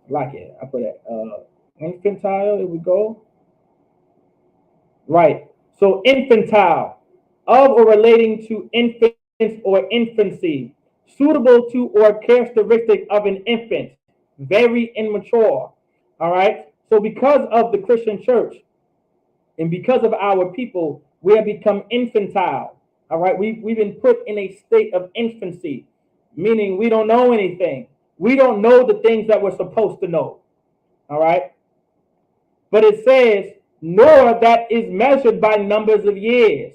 Like it. I put it. Infantile. Here we go. Right. So infantile, of or relating to infants or infancy, suitable to or characteristic of an infant, very immature. All right. So because of the Christian church and because of our people, we have become infantile. All right. We've been put in a state of infancy, meaning we don't know anything. We don't know the things that we're supposed to know. All right. But it says, nor that is measured by numbers of years,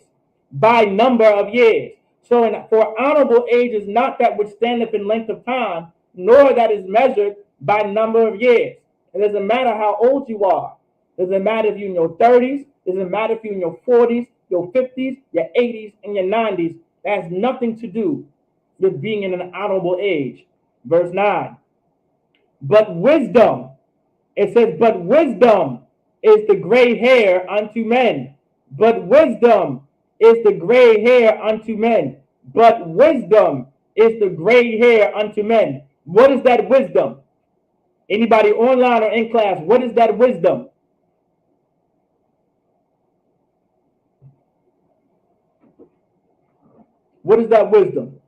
by number of years. So for honorable age is not that which standeth in length of time, nor that is measured by number of years. It doesn't matter how old you are. It doesn't matter if you're in your 30s. It doesn't matter if you're in your 40s, your 50s, your 80s, and your 90s. That has nothing to do with being in an honorable age. Verse 9. But wisdom, it says, but wisdom is the gray hair unto men. But wisdom is the gray hair unto men. But wisdom is the gray hair unto men. What is that wisdom? Anybody online or in class, what is that wisdom? What is that wisdom?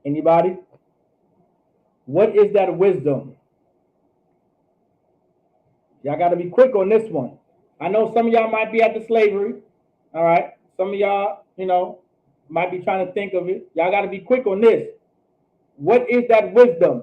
Anybody? What is that wisdom? Y'all got to be quick on this one. I know some of y'all might be at the slavery. All right. Some of y'all, might be trying to think of it. Y'all got to be quick on this. What is that wisdom?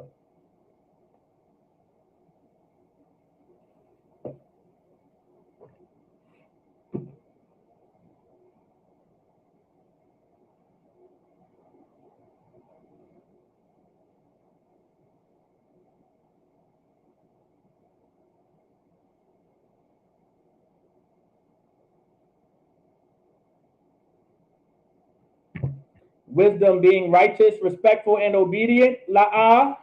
Wisdom being righteous, respectful, and obedient. La'ah.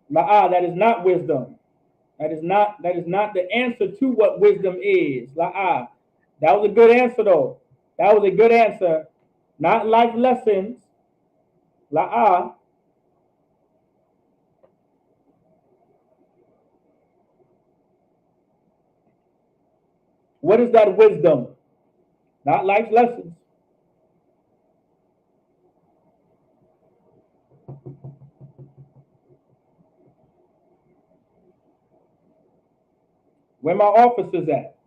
La'ah, that is not wisdom. That is not the answer to what wisdom is. La'ah. That was a good answer though. That was a good answer. Not life lessons. La'ah. What is that wisdom? Not life lessons. Where my officers at?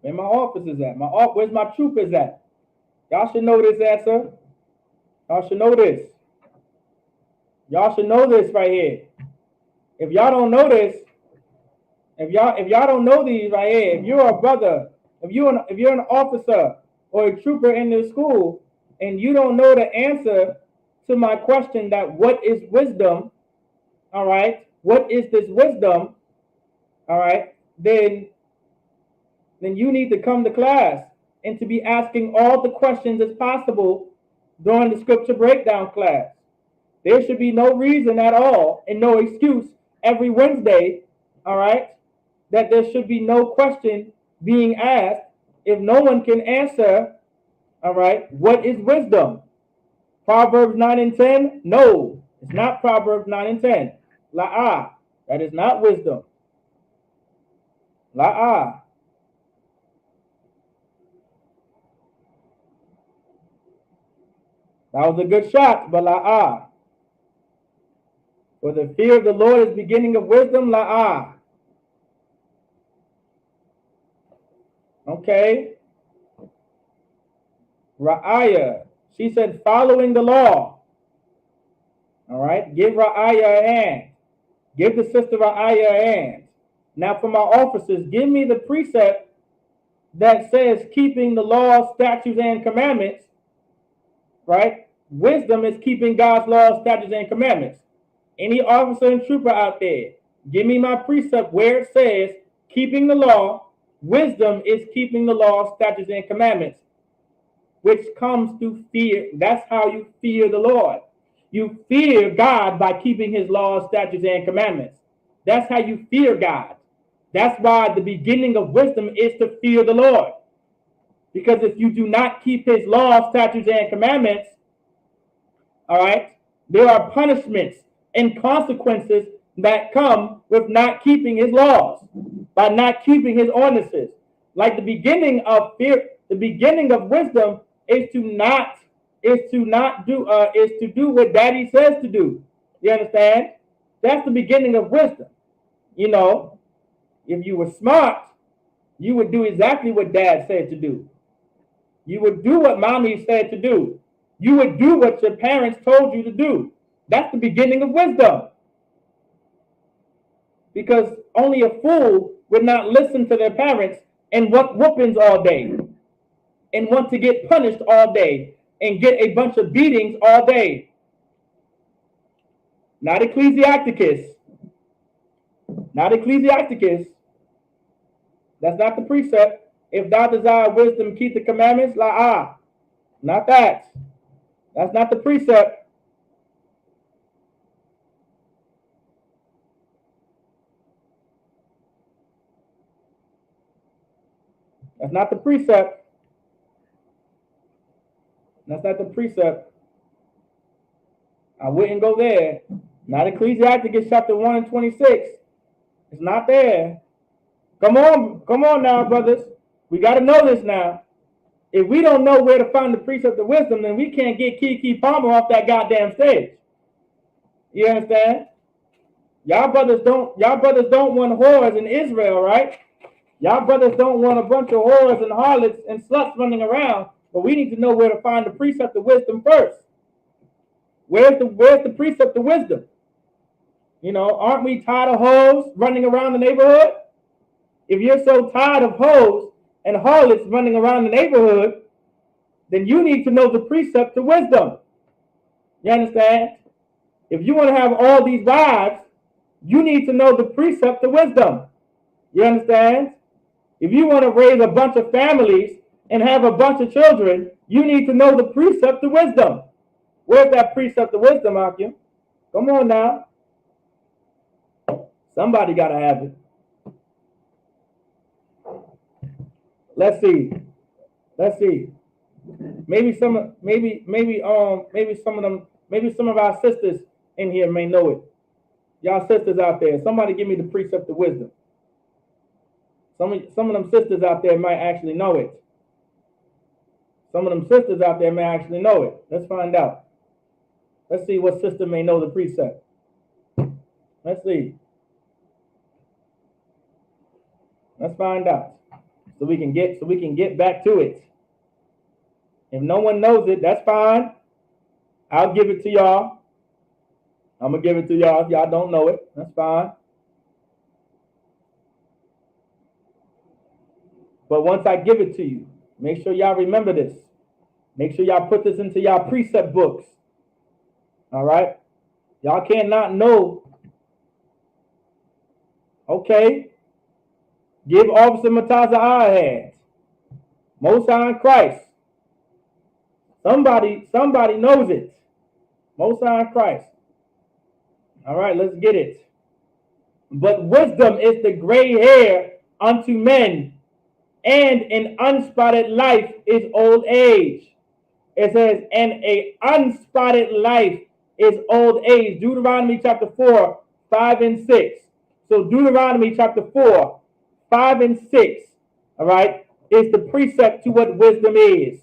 Where my officers at? Where's my troopers at? Y'all should know this answer. Y'all should know this. Y'all should know this right here. If y'all don't know this, if y'all don't know these right here, if you're a brother, if you're an officer or a trooper in the school, and you don't know the answer to my question that what is wisdom, all right, what is this wisdom, all right, then you need to come to class and to be asking all the questions as possible during the scripture breakdown class. There should be no reason at all and no excuse every Wednesday, all right, that there should be no question being asked if no one can answer, all right, what is wisdom? Proverbs 9 and 10? No, it's not Proverbs 9 and 10. La'ah, that is not wisdom. La'ah. That was a good shot, but la'ah. For the fear of the Lord is beginning of wisdom, la'ah. Okay. Ra'ayah. She said, following the law. All right. Give Ra'ayah a hand. Give the sister Ra'ayah a hand. Now for my officers, give me the precept that says keeping the laws, statutes, and commandments. Right? Wisdom is keeping God's laws, statutes, and commandments. Any officer and trooper out there, give me my precept where it says keeping the law. Wisdom is keeping the law, statutes, and commandments, which comes through fear. That's how you fear the Lord. You fear God by keeping his laws, statutes, and commandments. That's how you fear God. That's why the beginning of wisdom is to fear the Lord. Because if you do not keep his laws, statutes, and commandments, all right, there are punishments and consequences that come with not keeping his laws, by not keeping his ordinances. Like the beginning of fear, the beginning of wisdom is to do what daddy says to do. You understand? That's the beginning of wisdom. You know, if you were smart, you would do exactly what dad said to do. You would do what mommy said to do. You would do what your parents told you to do. That's the beginning of wisdom. Because only a fool would not listen to their parents and want whoopings all day and want to get punished all day and get a bunch of beatings all day. Not Ecclesiasticus. Not Ecclesiasticus. That's not the precept. If thou desire wisdom, keep the commandments. La'ah. Not that. That's not the precept. That's not the precept. That's not the precept. I wouldn't go there. Not Ecclesiasticus chapter 1 and 26. It's not there. Come on now, brothers. We got to know this now. If we don't know where to find the precept of wisdom, then we can't get Kiki Palmer off that goddamn stage. You understand? Y'all brothers don't want whores in Israel, right? Y'all brothers don't want a bunch of whores and harlots and sluts running around, but we need to know where to find the precept of wisdom first. Where's the precept of wisdom? You know, aren't we tired of hoes running around the neighborhood? If you're so tired of hoes and harlots running around the neighborhood, then you need to know the precept of wisdom. You understand? If you want to have all these wives, you need to know the precept of wisdom. You understand? If you want to raise a bunch of families and have a bunch of children, you need to know the precept of wisdom. Where's that precept of wisdom, Akim? Come on now. Somebody got to have it. Let's see. Let's see. Maybe some of our sisters in here may know it. Y'all sisters out there, somebody give me the precept of wisdom. Some of them sisters out there might actually know it. Some of them sisters out there may actually know it. Let's find out. Let's see what sister may know the precept. Let's see. Let's find out. So we can get back to it. If no one knows it, that's fine. I'll give it to y'all. I'm gonna give it to y'all if y'all don't know it. That's fine. But once I give it to you, make sure y'all remember this. Make sure y'all put this into y'all precept books. All right? Y'all cannot know. Okay. Give Officer Mataza our hands. Most High in Christ. Somebody knows it. Most High in Christ. All right, let's get it. But wisdom is the gray hair unto men, and an unspotted life is old age. It says, and an unspotted life is old age. Deuteronomy chapter 4, 5 and 6. So Deuteronomy chapter 4, 5 and 6, all right, is the precept to what wisdom is.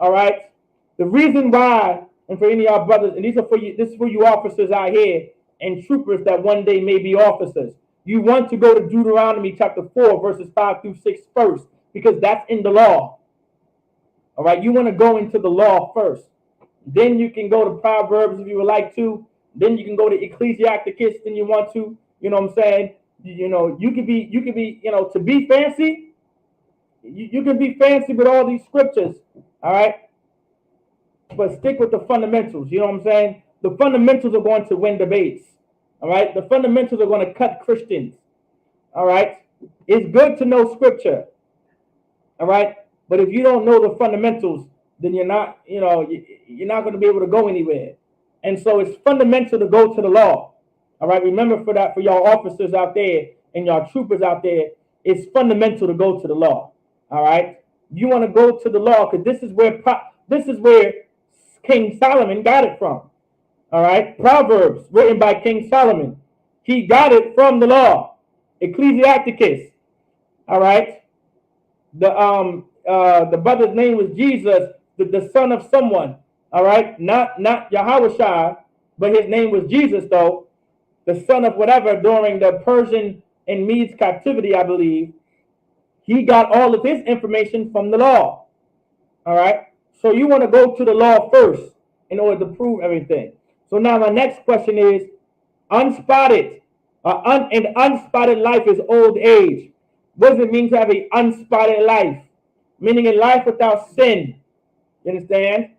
All right. The reason why, and for any of our brothers, and these are for you, this is for you officers out here and troopers that one day may be officers. You want to go to Deuteronomy chapter 4, verses 5 through 6 first, because that's in the law. All right, you want to go into the law first. Then you can go to Proverbs if you would like to. Then you can go to Ecclesiasticus if you want to. You know what I'm saying? You know, you could be, you know, to be fancy. You can be fancy with all these scriptures. All right. But stick with the fundamentals. You know what I'm saying? The fundamentals are going to win debates. All right. The fundamentals are going to cut Christians. All right. It's good to know scripture. All right. But if you don't know the fundamentals, then you're not, you know, you're not going to be able to go anywhere. And so it's fundamental to go to the law. All right. Remember for that, for y'all officers out there and y'all troopers out there, it's fundamental to go to the law. All right. You want to go to the law because this is where King Solomon got it from. All right. Proverbs written by King Solomon. He got it from the law. Ecclesiasticus. All right. The brother's name was Jesus, the son of someone. All right. Not Yahushua, but his name was Jesus, though. The son of whatever during the Persian and Medes captivity, I believe. He got all of his information from the law. All right. So you want to go to the law first in order to prove everything. So now my next question is, unspotted. An unspotted life is old age. What does it mean to have an unspotted life? Meaning a life without sin. You understand?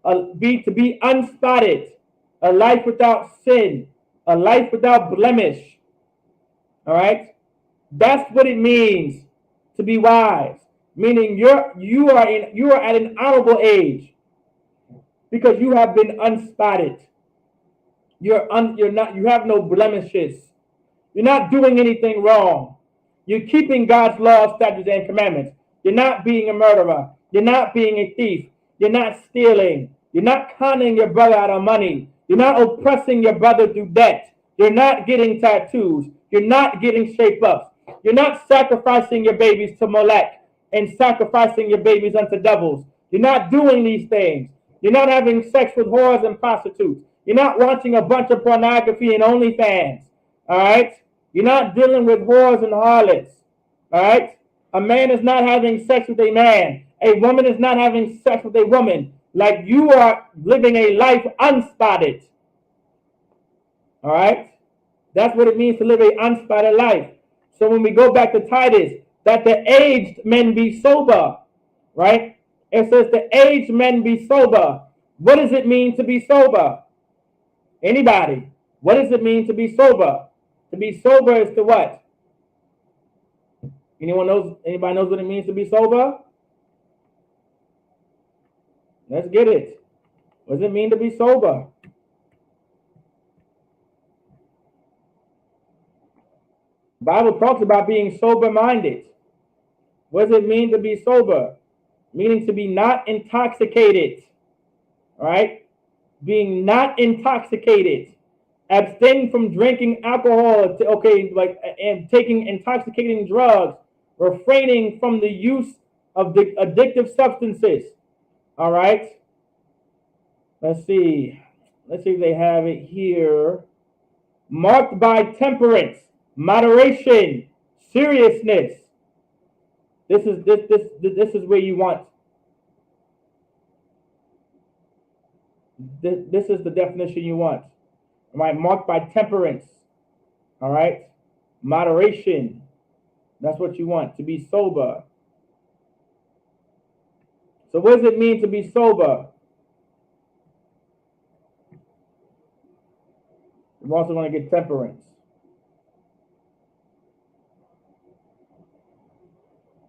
To be unspotted. A life without sin. A life without blemish. All right? That's what it means to be wise. Meaning you are at an honorable age because you have been unspotted. You have no blemishes. You're not doing anything wrong. You're keeping God's laws, statutes, and commandments. You're not being a murderer. You're not being a thief. You're not stealing. You're not conning your brother out of money. You're not oppressing your brother through debt. You're not getting tattoos. You're not getting shape-ups. You're not sacrificing your babies to Molech and sacrificing your babies unto devils. You're not doing these things. You're not having sex with whores and prostitutes. You're not watching a bunch of pornography and OnlyFans. All right? You're not dealing with whores and harlots. All right? A man is not having sex with a man. A woman is not having sex with a woman. Like you are living a life unspotted. All right? That's what it means to live an unspotted life. So when we go back to Titus, that the aged men be sober. Right? It says the aged men be sober. What does it mean to be sober? Anybody? What does it mean to be sober? To be sober is to what? Anybody knows what it means to be sober? Let's get it. What does it mean to be sober? The Bible talks about being sober-minded. What does it mean to be sober? Meaning to be not intoxicated. Right? Being not intoxicated. Abstaining from drinking alcohol, okay, like, and taking intoxicating drugs, refraining from the use of the addictive substances. All right. Let's see if they have it here. Marked by temperance, moderation, seriousness. This is where you want. This is the definition you want. All right, marked by temperance. All right, moderation. That's what you want, to be sober. So what does it mean to be sober? We're also going to get temperance.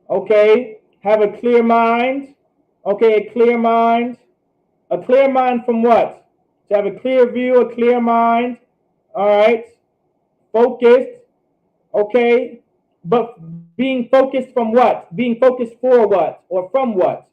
Okay, have a clear mind. Okay, a clear mind. A clear mind from what? To have a clear view, a clear mind. All right, focused. Okay, but being focused from what? Being focused for what? Or from what?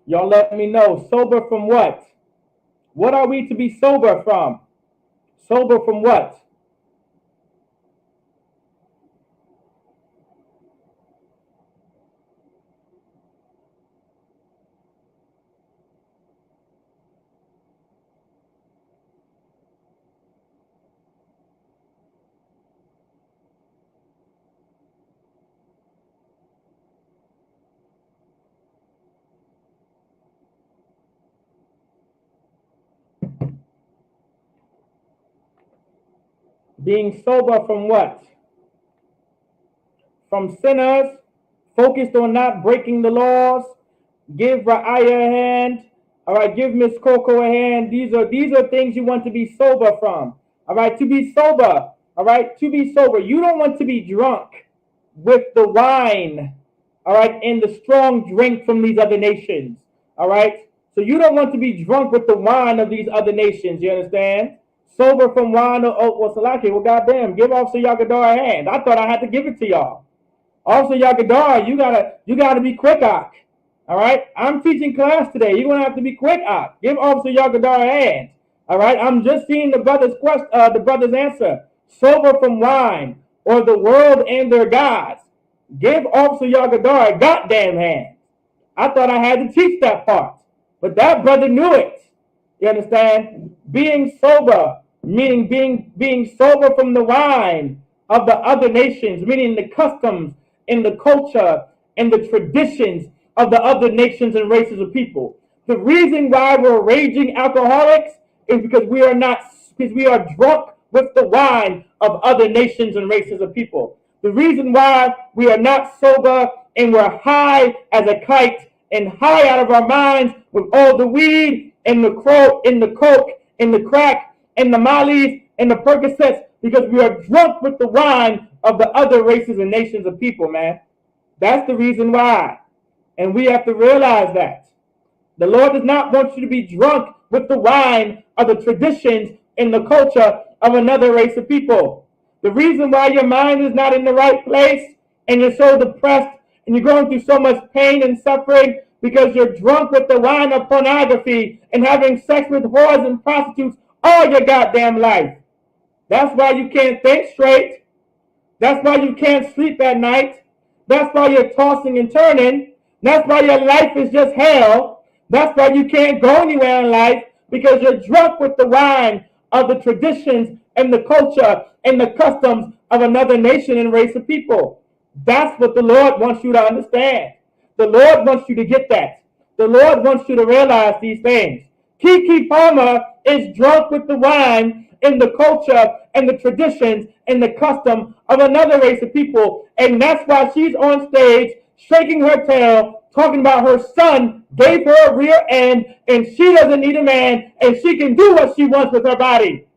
Y'all let me know. Sober from what? What are we to be sober from? Sober from what? Being sober from what? From sinners, focused on not breaking the laws. Give Ra'aya a hand. All right, give Miss Coco a hand. These are things you want to be sober from. All right, to be sober. All right, to be sober. You don't want to be drunk with the wine. All right, and the strong drink from these other nations. All right, so you don't want to be drunk with the wine of these other nations. You understand? Sober from wine. Oh, well, Salaki, well, goddamn, give Officer Yagadar a hand. I thought I had to give it to y'all. Officer Yagadar, you gotta be quick, Ak. All right, I'm teaching class today. You're gonna have to be quick, Ak. Give Officer Yagadar a hand. All right, I'm just seeing the brother's answer. Sober from wine or the world and their gods. Give Officer Yagadar a goddamn hand. I thought I had to teach that part, but that brother knew it. You understand? Being sober, meaning being sober from the wine of the other nations, meaning the customs and the culture and the traditions of the other nations and races of people. The reason why we're raging alcoholics is because we are drunk with the wine of other nations and races of people. The reason why we are not sober and we're high as a kite and high out of our minds with all the weed and the coke and the crack and the mollies and the Percocets, because we are drunk with the wine of the other races and nations of people, man. That's the reason why. And we have to realize that. The Lord does not want you to be drunk with the wine of the traditions and the culture of another race of people. The reason why your mind is not in the right place and you're so depressed and you're going through so much pain and suffering because you're drunk with the wine of pornography and having sex with whores and prostitutes all your goddamn life. That's why you can't think straight. That's why you can't sleep at night. That's why you're tossing and turning. That's why your life is just hell. That's why you can't go anywhere in life, because you're drunk with the wine of the traditions and the culture and the customs of another nation and race of people. That's what the Lord wants you to understand. The Lord wants you to get that. The Lord wants you to realize these things. Kiki Palmer is drunk with the wine in the culture and the traditions and the custom of another race of people. And that's why she's on stage shaking her tail, talking about her son gave her a rear end and she doesn't need a man and she can do what she wants with her body.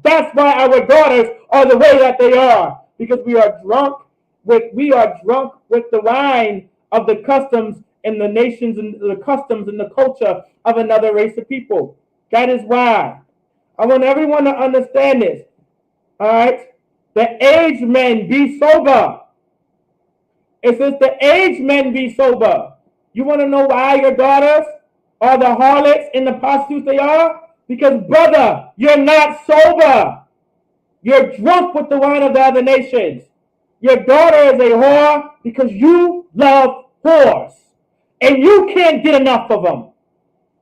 That's why our daughters are the way that they are, because we are drunk with the wine of the customs and the nations and the customs and the culture of another race of people. That is why I want everyone to understand this. All right, the aged men be sober. It says the aged men be sober. You want to know why your daughters are the harlots and the prostitutes they are? Because, brother, you're not sober. You're drunk with the wine of the other nations. Your daughter is a whore because you love whores. And you can't get enough of them.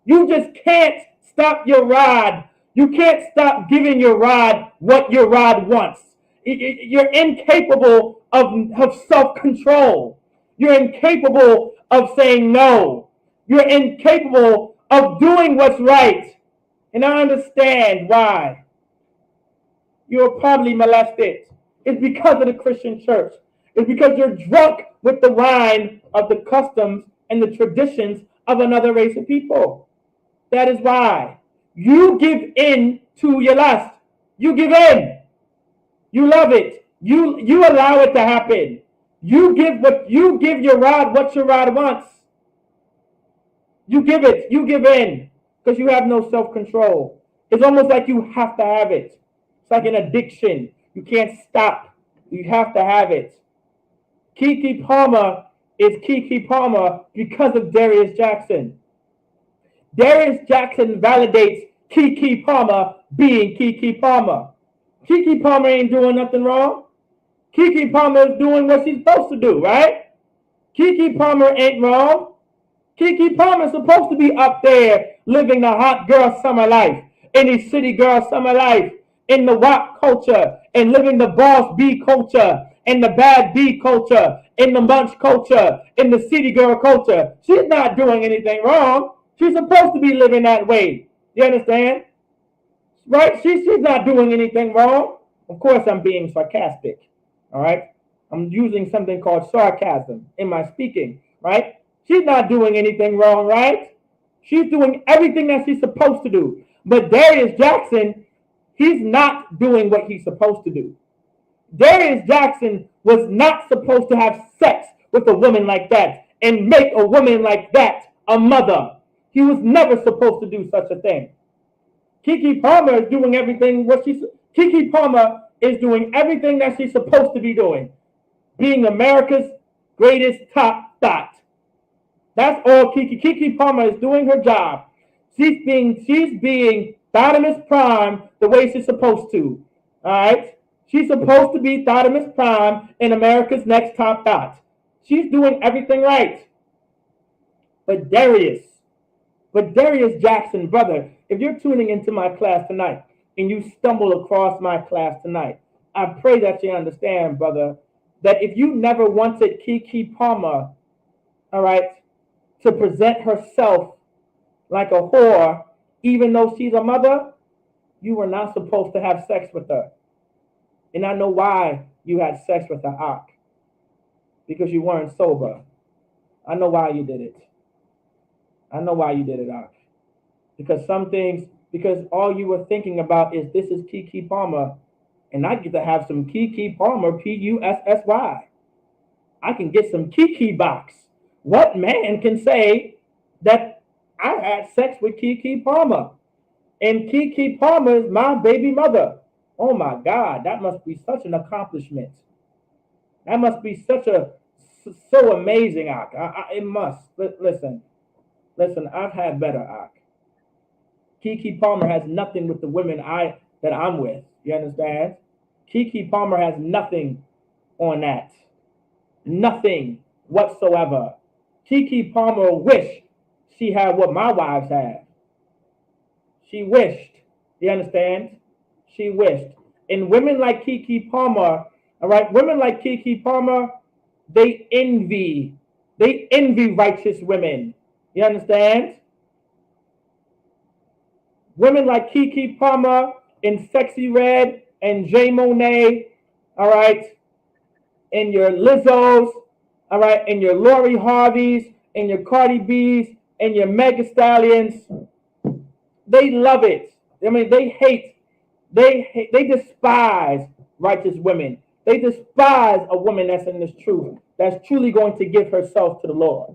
You just can't stop your rod. You can't stop giving your rod what your rod wants. You're incapable of self-control. You're incapable of saying no. You're incapable of doing what's right. And I understand why. You're probably molested. It's because of the Christian church. It's because you're drunk with the wine of the customs and the traditions of another race of people. That is why you give in to your lust. You give in. You love it. You allow it to happen. You give your rod what your rod wants. You give it. You give in because you have no self-control. It's almost like you have to have it. It's like an addiction. You can't stop. You have to have it. Keke Palmer is Keke Palmer because of Darius Jackson. Darius Jackson validates Keke Palmer being Keke Palmer. Keke Palmer ain't doing nothing wrong. Keke Palmer is doing what she's supposed to do, right? Keke Palmer ain't wrong. Keke Palmer is supposed to be up there living the hot girl summer life, in the city girl summer life, in the WAP culture, and living the boss B culture, in the bad B culture, in the munch culture, in the city girl culture. She's not doing anything wrong. She's supposed to be living that way. You understand? Right? She's not doing anything wrong. Of course, I'm being sarcastic. All right? I'm using something called sarcasm in my speaking, right? She's not doing anything wrong, right? She's doing everything that she's supposed to do. But Darius Jackson, he's not doing what he's supposed to do. Darius Jackson was not supposed to have sex with a woman like that and make a woman like that a mother. He was never supposed to do such a thing. Keke Palmer is doing everything Keke Palmer is doing everything that she's supposed to be doing, being America's greatest top thought. That's all Keke Palmer is doing her job. She's being Thottimus Prime the way she's supposed to. All right? She's supposed to be Thottimus Prime in America's next top thought. She's doing everything right. But Darius Jackson, brother, if you're tuning into my class tonight and you stumble across my class tonight, I pray that you understand, brother, that if you never wanted Keke Palmer, all right, to present herself like a whore, even though she's a mother, you were not supposed to have sex with her. And I know why you had sex with her, Ak. Because you weren't sober. I know why you did it. I know why you did it, Ak. Because all you were thinking about is this is Keke Palmer, and I get to have some Keke Palmer, Pussy. I can get some Keke box. What man can say that I had sex with Keke Palmer? And Keke Palmer is my baby mother. Oh my God, that must be such an accomplishment. That must be so amazing, Ak. It must. Listen, I've had better, Ak. Keke Palmer has nothing with the women that I'm with. You understand? Keke Palmer has nothing on that. Nothing whatsoever. Keke Palmer wished she had what my wives have. She wished. You understand? She wished. And women like Keke Palmer, all right, women like Keke Palmer, they envy. They envy righteous women. You understand? Women like Keke Palmer and Sexy Red and Jay Monet, all right, and your Lizzos, all right, and your Lori Harveys and your Cardi B's and your Mega Stallions, they love it. I mean, they despise righteous women. They despise a woman that's in this truth, that's truly going to give herself to the Lord.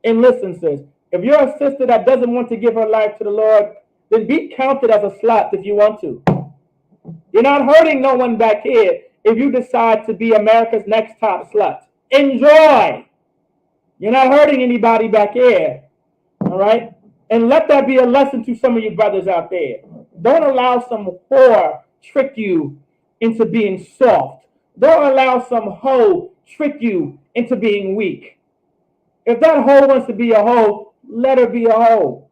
And listen, sis, if you're a sister that doesn't want to give her life to the Lord, then be counted as a slut if you want to. You're not hurting no one back here if you decide to be America's next top slut. Enjoy. You're not hurting anybody back here. All right? And let that be a lesson to some of you brothers out there. Don't allow some whore trick you into being soft. Don't allow some hoe trick you into being weak. If that hoe wants to be a hoe, let her be a hoe.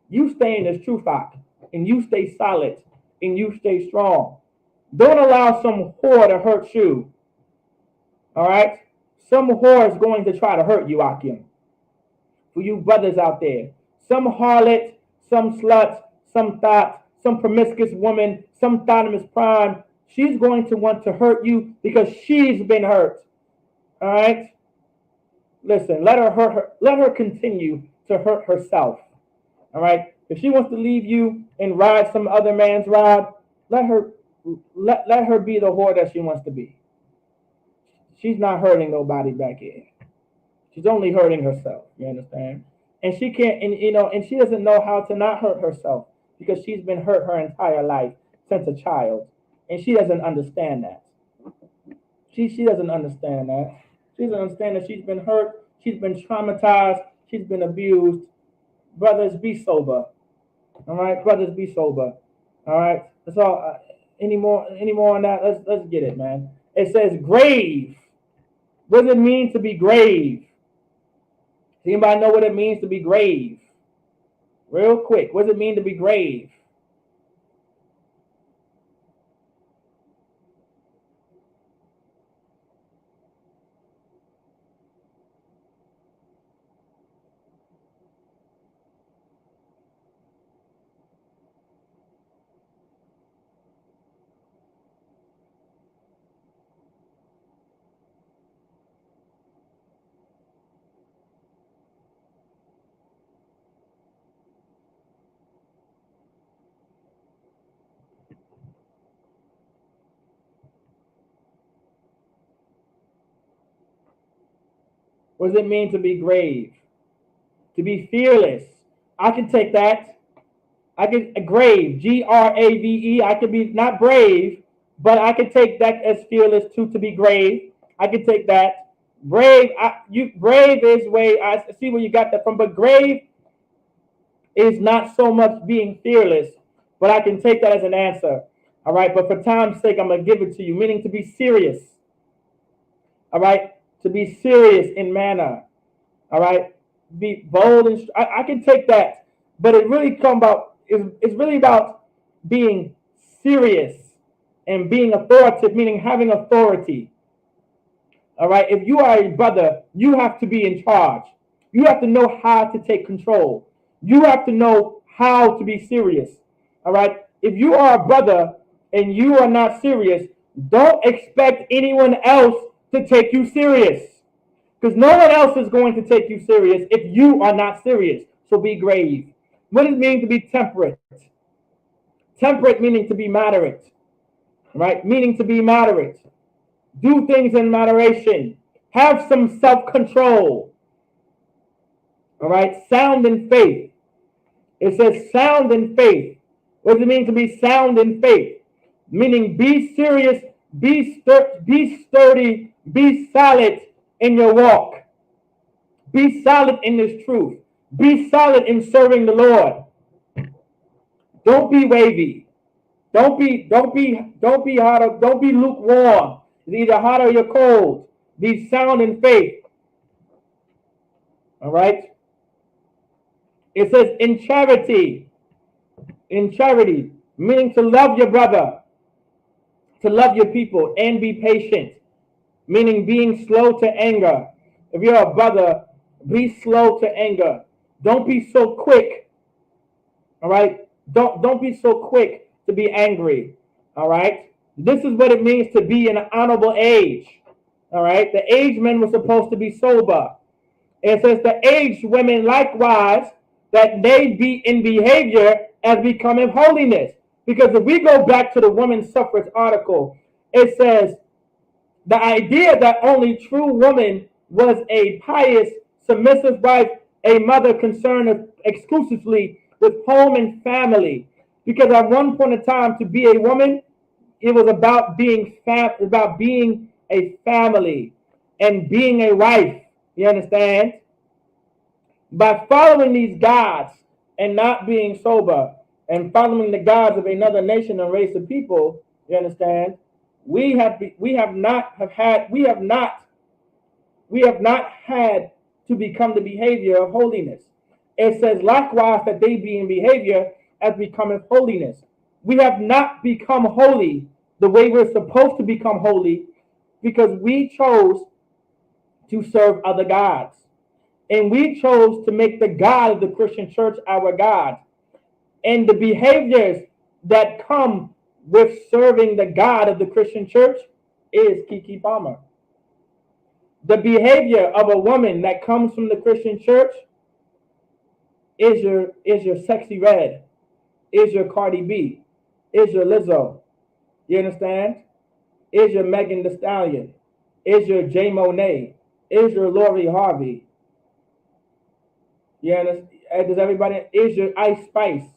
You stay in this truth out, and you stay solid, and you stay strong. Don't allow some whore to hurt you. All right? Some whore is going to try to hurt you, Akim. For you brothers out there. Some harlot, some slut, some thought, some promiscuous woman, some thottimus prime. She's going to want to hurt you because she's been hurt. All right? Listen, let her continue to hurt herself. All right? If she wants to leave you and ride some other man's ride, let her be the whore that she wants to be. She's not hurting nobody back here. She's only hurting herself. You understand? And she can't, and she doesn't know how to not hurt herself because she's been hurt her entire life since a child, and she doesn't understand that. She doesn't understand that. She doesn't understand that she's been hurt, she's been traumatized, she's been abused. Brothers, be sober. All right, brothers, be sober. All right. That's all. Any more on that? Let's get it, man. It says grave. What does it mean to be grave? Does anybody know what it means to be grave? Real quick, what does it mean to be grave? What does it mean to be grave? To be fearless. I can take that. I can grave, Grave. I can be not brave, but I can take that as fearless too. To be grave, I can take that. Brave, brave is way I see where you got that from, but grave is not so much being fearless, but I can take that as an answer. All right, but for time's sake, I'm gonna give it to you, meaning to be serious. All right, to be serious in manner. All right, be bold and I can take that, but it really it's really about being serious and being authoritative, meaning having authority. All right, if you are a brother, you have to be in charge. You have to know how to take control. You have to know how to be serious. All right, if you are a brother and you are not serious, don't expect anyone else to take you serious. Because no one else is going to take you serious if you are not serious. So be grave. What does it mean to be temperate? Temperate meaning to be moderate. Right? Meaning to be moderate. Do things in moderation. Have some self-control. All right? Sound in faith. It says sound in faith. What does it mean to be sound in faith? Meaning be serious, be sturdy, be solid in your walk. Be solid in this truth. Be solid in serving the Lord. Don't be wavy. Don't be hot or don't be lukewarm. It's either hot or you're cold. Be sound in faith. All right. It says in charity, meaning to love your brother, to love your people, and be patient, meaning being slow to anger. If you're a brother, be slow to anger. Don't be so quick. All right. Don't be so quick to be angry. All right. This is what it means to be in an honorable age. All right. The aged men were supposed to be sober. It says the aged women likewise that they be in behavior as becoming holiness. Because if we go back to the women's suffrage article, it says the idea that only true woman was a pious, submissive wife, a mother concerned exclusively with home and family. Because at one point in time, to be a woman, it was about being a family and being a wife. You understand? By following these gods and not being sober and following the gods of another nation and race of people, you understand? We have not had to become the behavior of holiness. It says likewise that they be in behavior as becoming holiness. We have not become holy the way we're supposed to become holy because we chose to serve other gods. And we chose to make the God of the Christian church our God. And the behaviors that come with serving the God of the Christian church is Kiki Palmer. The behavior of a woman that comes from the Christian church is your Sexy Red, is your Cardi B, is your Lizzo. You understand? Is your Megan Thee Stallion, is your Jay Monet, is your Lori Harvey. You understand? Does everybody? Is your Ice Spice?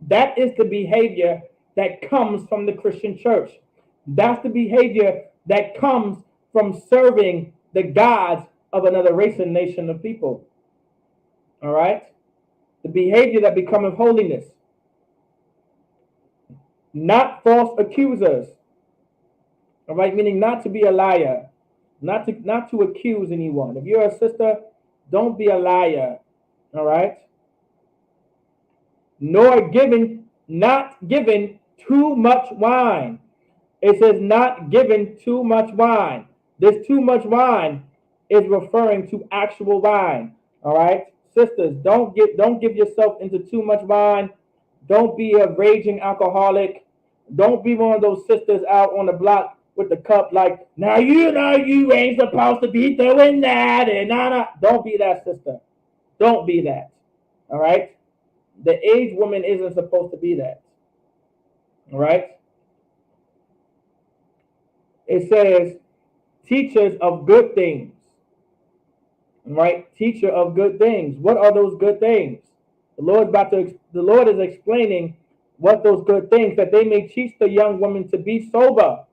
That is the behavior that comes from the Christian church. That's the behavior that comes from serving the gods of another race and nation of people. All right? The behavior that becomes holiness. Not false accusers. All right? Meaning not to be a liar. Not to accuse anyone. If you're a sister, don't be a liar. All right? Not given too much wine. It says not given too much wine. This too much wine is referring to actual wine. All right, sisters, don't give yourself into too much wine. Don't be a raging alcoholic. Don't be one of those sisters out on the block with the cup like, now you know you ain't supposed to be doing that and nah. Don't be that sister. Don't be that. All right. The aged woman isn't supposed to be that. All right. It says teachers of good things. Right? Teacher of good things. What are those good things? The Lord is explaining what those good things that they may teach the young woman to be sober.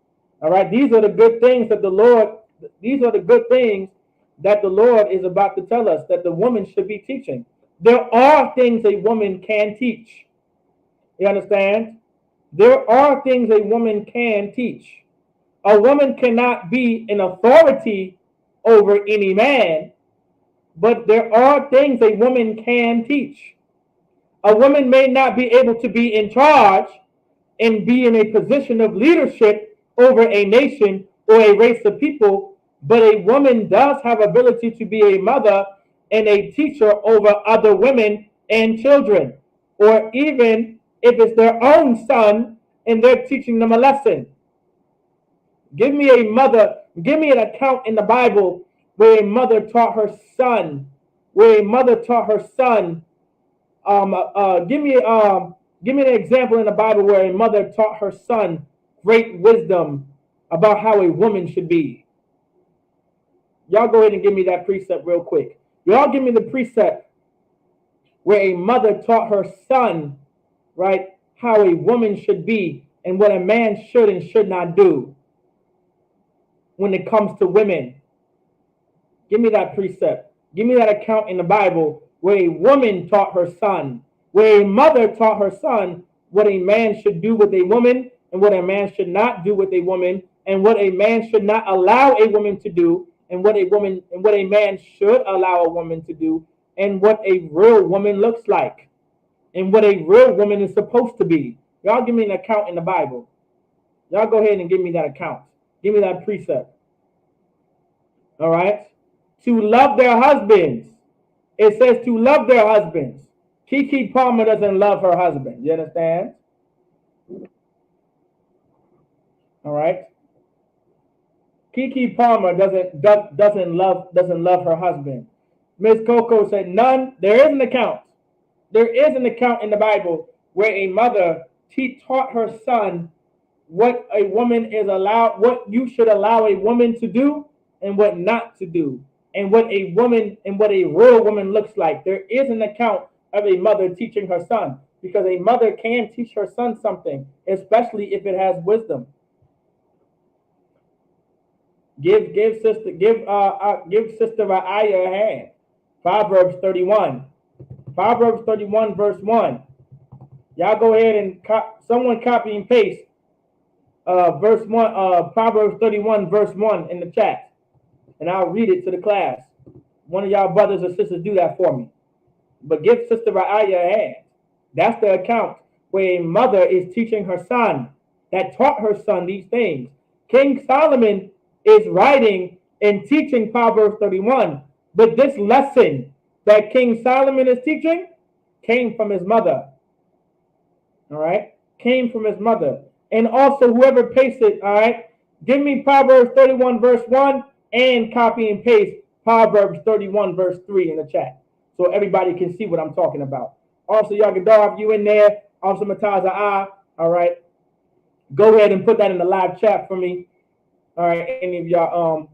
All right. These are the good things that the Lord is about to tell us that the woman should be teaching. There are things a woman can teach. You understand? There are things a woman can teach. A woman cannot be an authority over any man, but there are things a woman can teach. A woman may not be able to be in charge and be in a position of leadership over a nation or a race of people, but a woman does have ability to be a mother and a teacher over other women and children, or even if it's their own son and they're teaching them a lesson. Give me an account in the Bible where a mother taught her son, give me an example in the Bible where a mother taught her son great wisdom about how a woman should be. Y'all go ahead and give me that precept real quick. Y'all give me the precept where a mother taught her son, right, how a woman should be and what a man should and should not do when it comes to women. Give me that precept. Give me that account in the Bible where a woman taught her son, where a mother taught her son what a man should do with a woman and what a man should not do with a woman, and what a man should not allow a woman to do, and what a man should allow a woman to do, and what a real woman looks like, and what a real woman is supposed to be. Y'all give me an account in the Bible. Y'all go ahead and give me that account. Give me that precept. All right? To love their husbands. It says to love their husbands. Kiki Palmer doesn't love her husband. You understand? All right? Kiki Palmer doesn't love her husband. Miss Coco said none. There is an account. There is an account in the Bible where a mother taught her son what a woman is allowed, what you should allow a woman to do and what not to do, and what a real woman looks like. There is an account of a mother teaching her son, because a mother can teach her son something, especially if it has wisdom. Give sister Ra'aya a hand. Proverbs 31. Proverbs 31 verse 1. Y'all go ahead and someone copy and paste verse 1, Proverbs 31 verse 1 in the chat, and I'll read it to the class. One of y'all brothers or sisters do that for me. But give Sister Ra'aya a hand. That's the account where a mother is teaching her son, that taught her son these things. King Solomon is writing and teaching Proverbs 31, but this lesson that King Solomon is teaching came from his mother. All right? Came from his mother. And also, whoever pasted, all right, give me Proverbs 31 verse 1 and copy and paste Proverbs 31 verse 3 in the chat so everybody can see what I'm talking about. Also, Yagadar, if you in there, also Mataza Ah, all right, go ahead and put that in the live chat for me. All right, any of y'all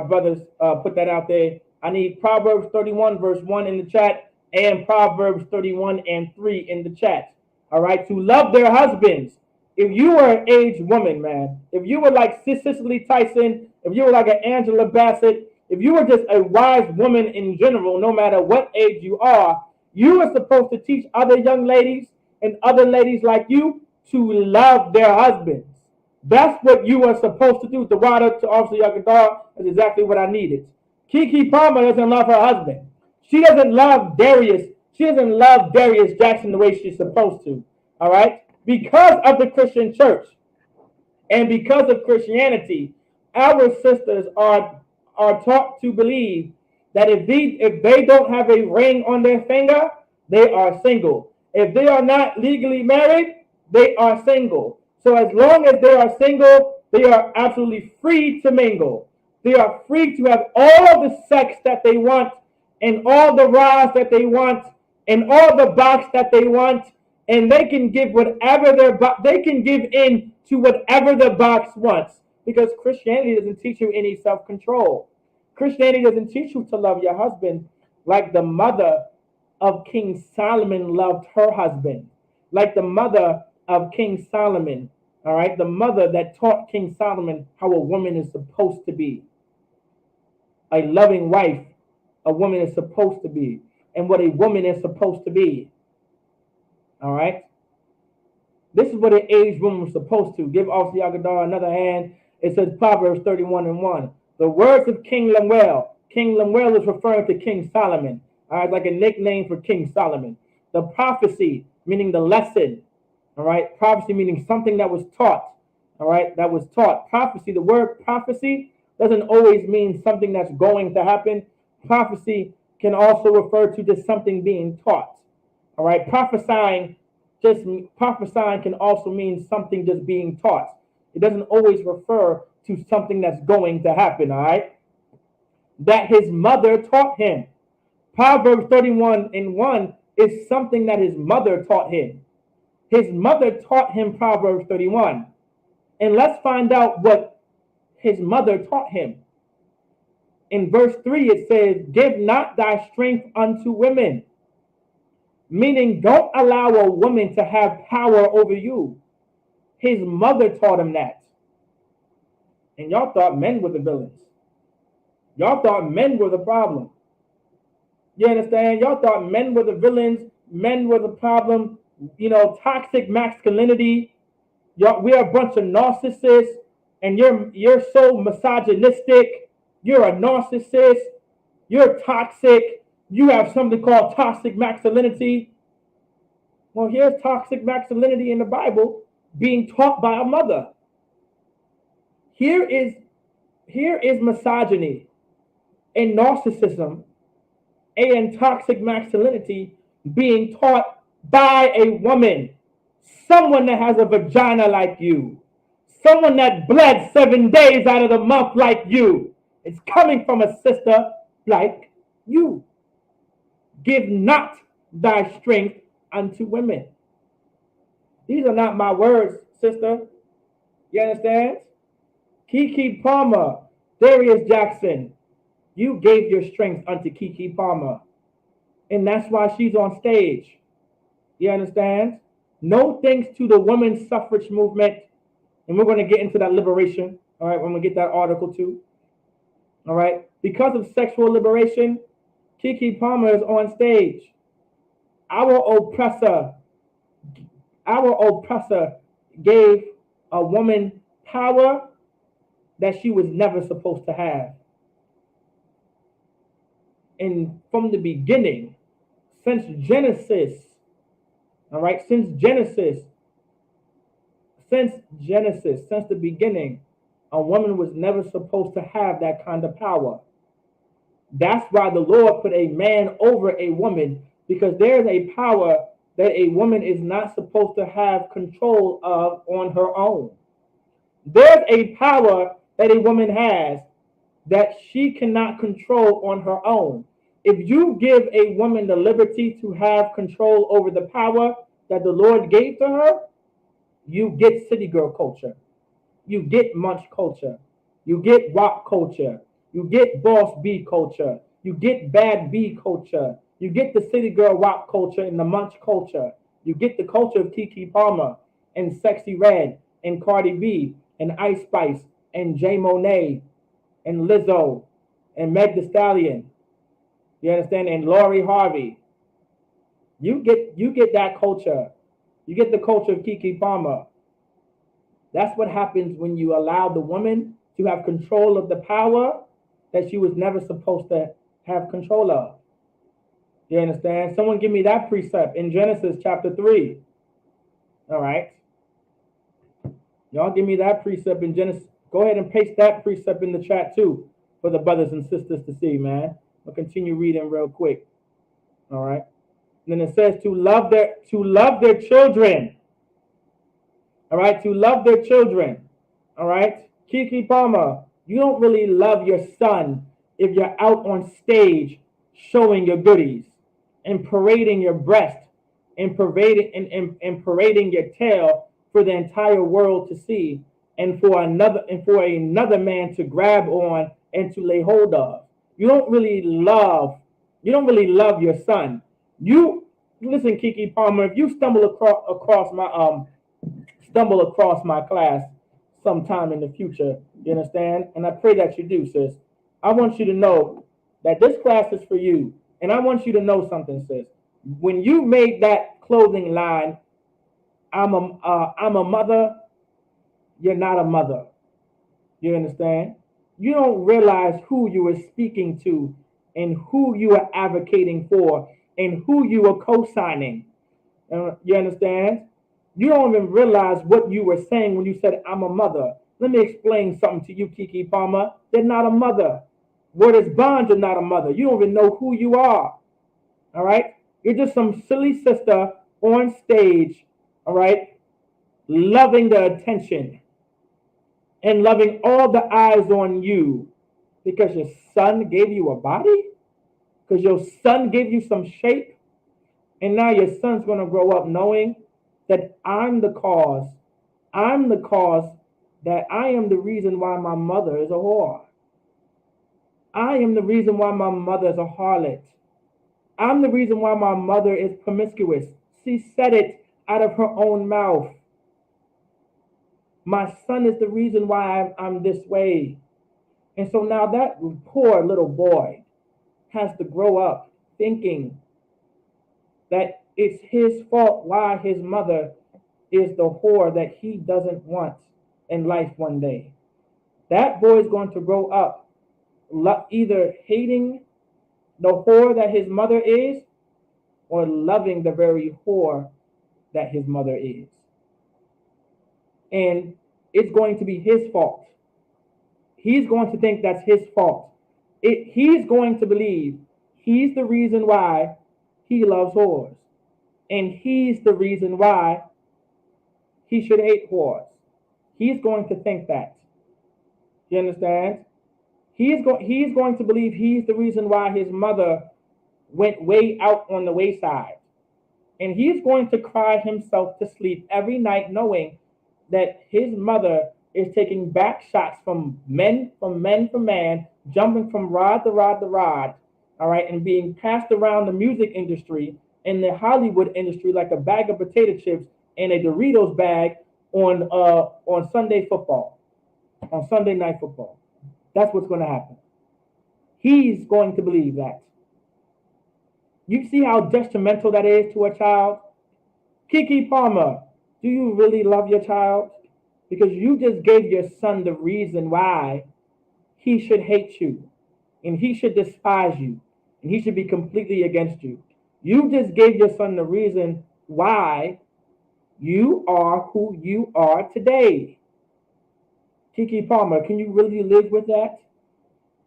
brothers, put that out there. I need Proverbs 31 verse 1 in the chat and Proverbs 31 and 3 in the chat. All right, to love their husbands. If you were an aged woman, man, if you were like Cicely Tyson, if you were like an Angela Bassett, if you were just a wise woman in general, no matter what age you are, you are supposed to teach other young ladies and other ladies like you to love their husbands. That's what you are supposed to do. The water to Officer Yakadar is exactly what I needed. Kiki Palmer doesn't love her husband. She doesn't love Darius. She doesn't love Darius Jackson the way she's supposed to. All right? Because of the Christian church and because of Christianity, our sisters are taught to believe that if they don't have a ring on their finger, they are single. If they are not legally married, they are single. So as long as they are single, they are absolutely free to mingle. They are free to have all of the sex that they want and all the rides that they want and all the box that they want, and they can give whatever they can give in to whatever the box wants, because Christianity doesn't teach you any self-control. Christianity doesn't teach you to love your husband like the mother of King Solomon loved her husband, like the mother of King Solomon, all right, the mother that taught King Solomon how a woman is supposed to be, a loving wife, a woman is supposed to be, and what a woman is supposed to be. All right. This is what an aged woman was supposed to. Give Officer Yagadar another hand. It says Proverbs 31 and 1. The words of King Lemuel. King Lemuel is referring to King Solomon. All right, like a nickname for King Solomon. The prophecy, meaning the lesson. All right, prophecy meaning something that was taught. All right, that was taught. Prophecy, the word prophecy doesn't always mean something that's going to happen. Prophecy can also refer to just something being taught. All right, prophesying can also mean something just being taught. It doesn't always refer to something that's going to happen, all right? That his mother taught him. Proverbs 31 and 1 is something that his mother taught him. His mother taught him Proverbs 31. And let's find out what his mother taught him. In verse 3, it says, give not thy strength unto women. Meaning, don't allow a woman to have power over you. His mother taught him that. And y'all thought men were the villains. Y'all thought men were the problem. You understand? Y'all thought men were the villains. Men were the problem. toxic masculinity. We're a bunch of narcissists, and you're so misogynistic. You're a narcissist. You're toxic. You have something called toxic masculinity. Well, here's toxic masculinity in the Bible being taught by a mother. Here is misogyny and narcissism and toxic masculinity being taught by a woman, someone that has a vagina like you, someone that bled 7 days out of the month like you. It's coming from a sister like you. Give not thy strength unto women. These are not my words, sister. You understand? Keke Palmer, Darius Jackson, you gave your strength unto Keke Palmer. And that's why she's on stage. You understand? No thanks to the women's suffrage movement. And we're going to get into that liberation. All right, we're going to get that article too. All right. Because of sexual liberation, Keke Palmer is on stage. Our oppressor gave a woman power that she was never supposed to have. And from the beginning, since Genesis, since the beginning, a woman was never supposed to have that kind of power. That's why the Lord put a man over a woman, because there's a power that a woman is not supposed to have control of on her own. There's a power that a woman has that she cannot control on her own. If you give a woman the liberty to have control over the power that the Lord gave to her, you get city girl culture. You get munch culture. You get WAP culture. You get boss B culture. You get bad B culture. You get the city girl WAP culture and the munch culture. You get the culture of Keke Palmer and Sexy Red and Cardi B and Ice Spice and Jay Monet and Lizzo and Meg Thee Stallion. You understand? And Lori Harvey. You get that culture. You get the culture of Keke Palmer. That's what happens when you allow the woman to have control of the power that she was never supposed to have control of. You understand? Someone give me that precept in Genesis chapter 3. All right. Y'all give me that precept in Genesis. Go ahead and paste that precept in the chat too for the brothers and sisters to see, man. I'll continue reading real quick. All right. And then it says to love their children. All right, to love their children. All right. Keke Palmer, you don't really love your son if you're out on stage showing your goodies and parading your breast and parading your tail for the entire world to see, and for another man to grab on and to lay hold of. You don't really love your son. You listen, Keke Palmer, if you stumble across my class sometime in the future, you understand? And I pray that you do, sis. I want you to know that this class is for you. And I want you to know something, sis. When you made that clothing line, I'm a mother, you're not a mother. You understand? You don't realize who you are speaking to and who you are advocating for and who you are co-signing. You understand? You don't even realize what you were saying when you said, I'm a mother. Let me explain something to you, Keke Palmer. They're not a mother. Word bonds are not a mother. You don't even know who you are. All right? You're just some silly sister on stage, all right, loving the attention and loving all the eyes on you because your son gave you a body, because your son gave you some shape, and now your son's going to grow up knowing that I'm the cause that I am the reason why my mother is a whore. I am the reason why my mother is a harlot. I'm the reason why my mother is promiscuous. She said it out of her own mouth. My son is the reason why I'm this way. And so now that poor little boy has to grow up thinking that It's his fault why his mother is the whore that he doesn't want in life one day. That boy is going to grow up either hating the whore that his mother is or loving the very whore that his mother is. And it's going to be his fault. He's going to think that's his fault. He's going to believe he's the reason why he loves whores. And he's the reason why he should hate whores. He's going to think that. You understand? He's going to believe he's the reason why his mother went way out on the wayside. And he's going to cry himself to sleep every night knowing that his mother is taking back shots from man, jumping from rod to rod to rod, all right, and being passed around the music industry and the Hollywood industry like a bag of potato chips and a Doritos bag on Sunday football, on Sunday night football. That's what's going to happen. He's going to believe that. You see how detrimental that is to a child? Kiki Palmer, do you really love your child? Because you just gave your son the reason why he should hate you and he should despise you and he should be completely against you. You just gave your son the reason why you are who you are today. Kiki Palmer, can you really live with that?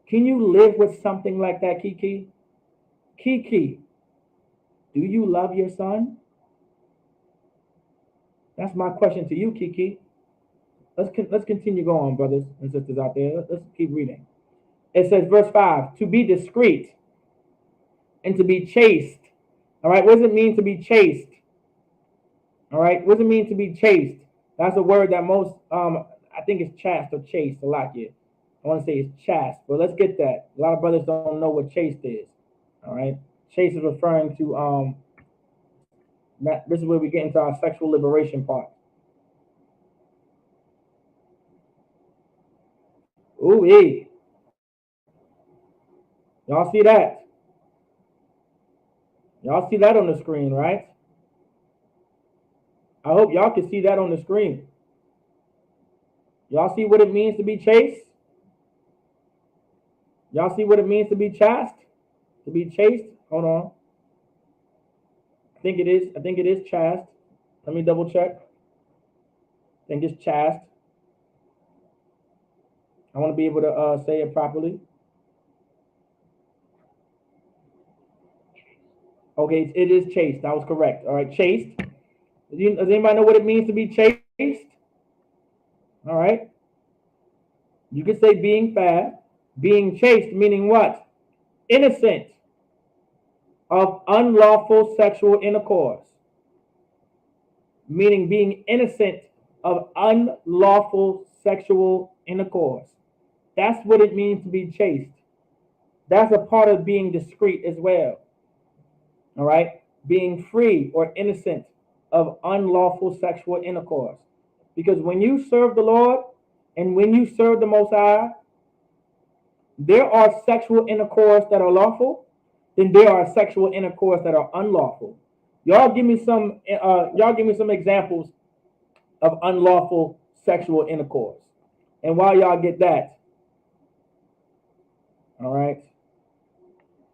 Can you live with something like that, Kiki? Kiki, do you love your son? That's my question to you, Kiki. Let's continue going, brothers and sisters out there. Let's keep reading. It says, verse 5, to be discreet and to be chaste. All right, what does it mean to be chaste? All right, what does it mean to be chaste? That's a word that most, I think it's chaste or chaste, I like it. I want to say it's chaste, but let's get that. A lot of brothers don't know what chaste is. All right, chaste is referring to, this is where we get into our sexual liberation part. Ooh, yeah. Y'all see that? Y'all see that on the screen, right? I hope y'all can see that on the screen. Y'all see what it means to be chaste? Y'all see what it means to be chaste? To be chaste? Hold on. I think it is chaste. Let me double check. I think it's chaste. I want to be able to say it properly. Okay, it is chaste. That was correct. All right, chaste. Does anybody know what it means to be chaste? All right. You could say being fair. Being chaste meaning what? Innocent of unlawful sexual intercourse. Meaning being innocent of unlawful sexual intercourse. That's what it means to be chaste. That's a part of being discreet as well. All right? Being free or innocent of unlawful sexual intercourse. Because when you serve the Lord and when you serve the Most High, there are sexual intercourse that are lawful, then there are sexual intercourse that are unlawful. Y'all give me some examples of unlawful sexual intercourse. And while y'all get that, all right,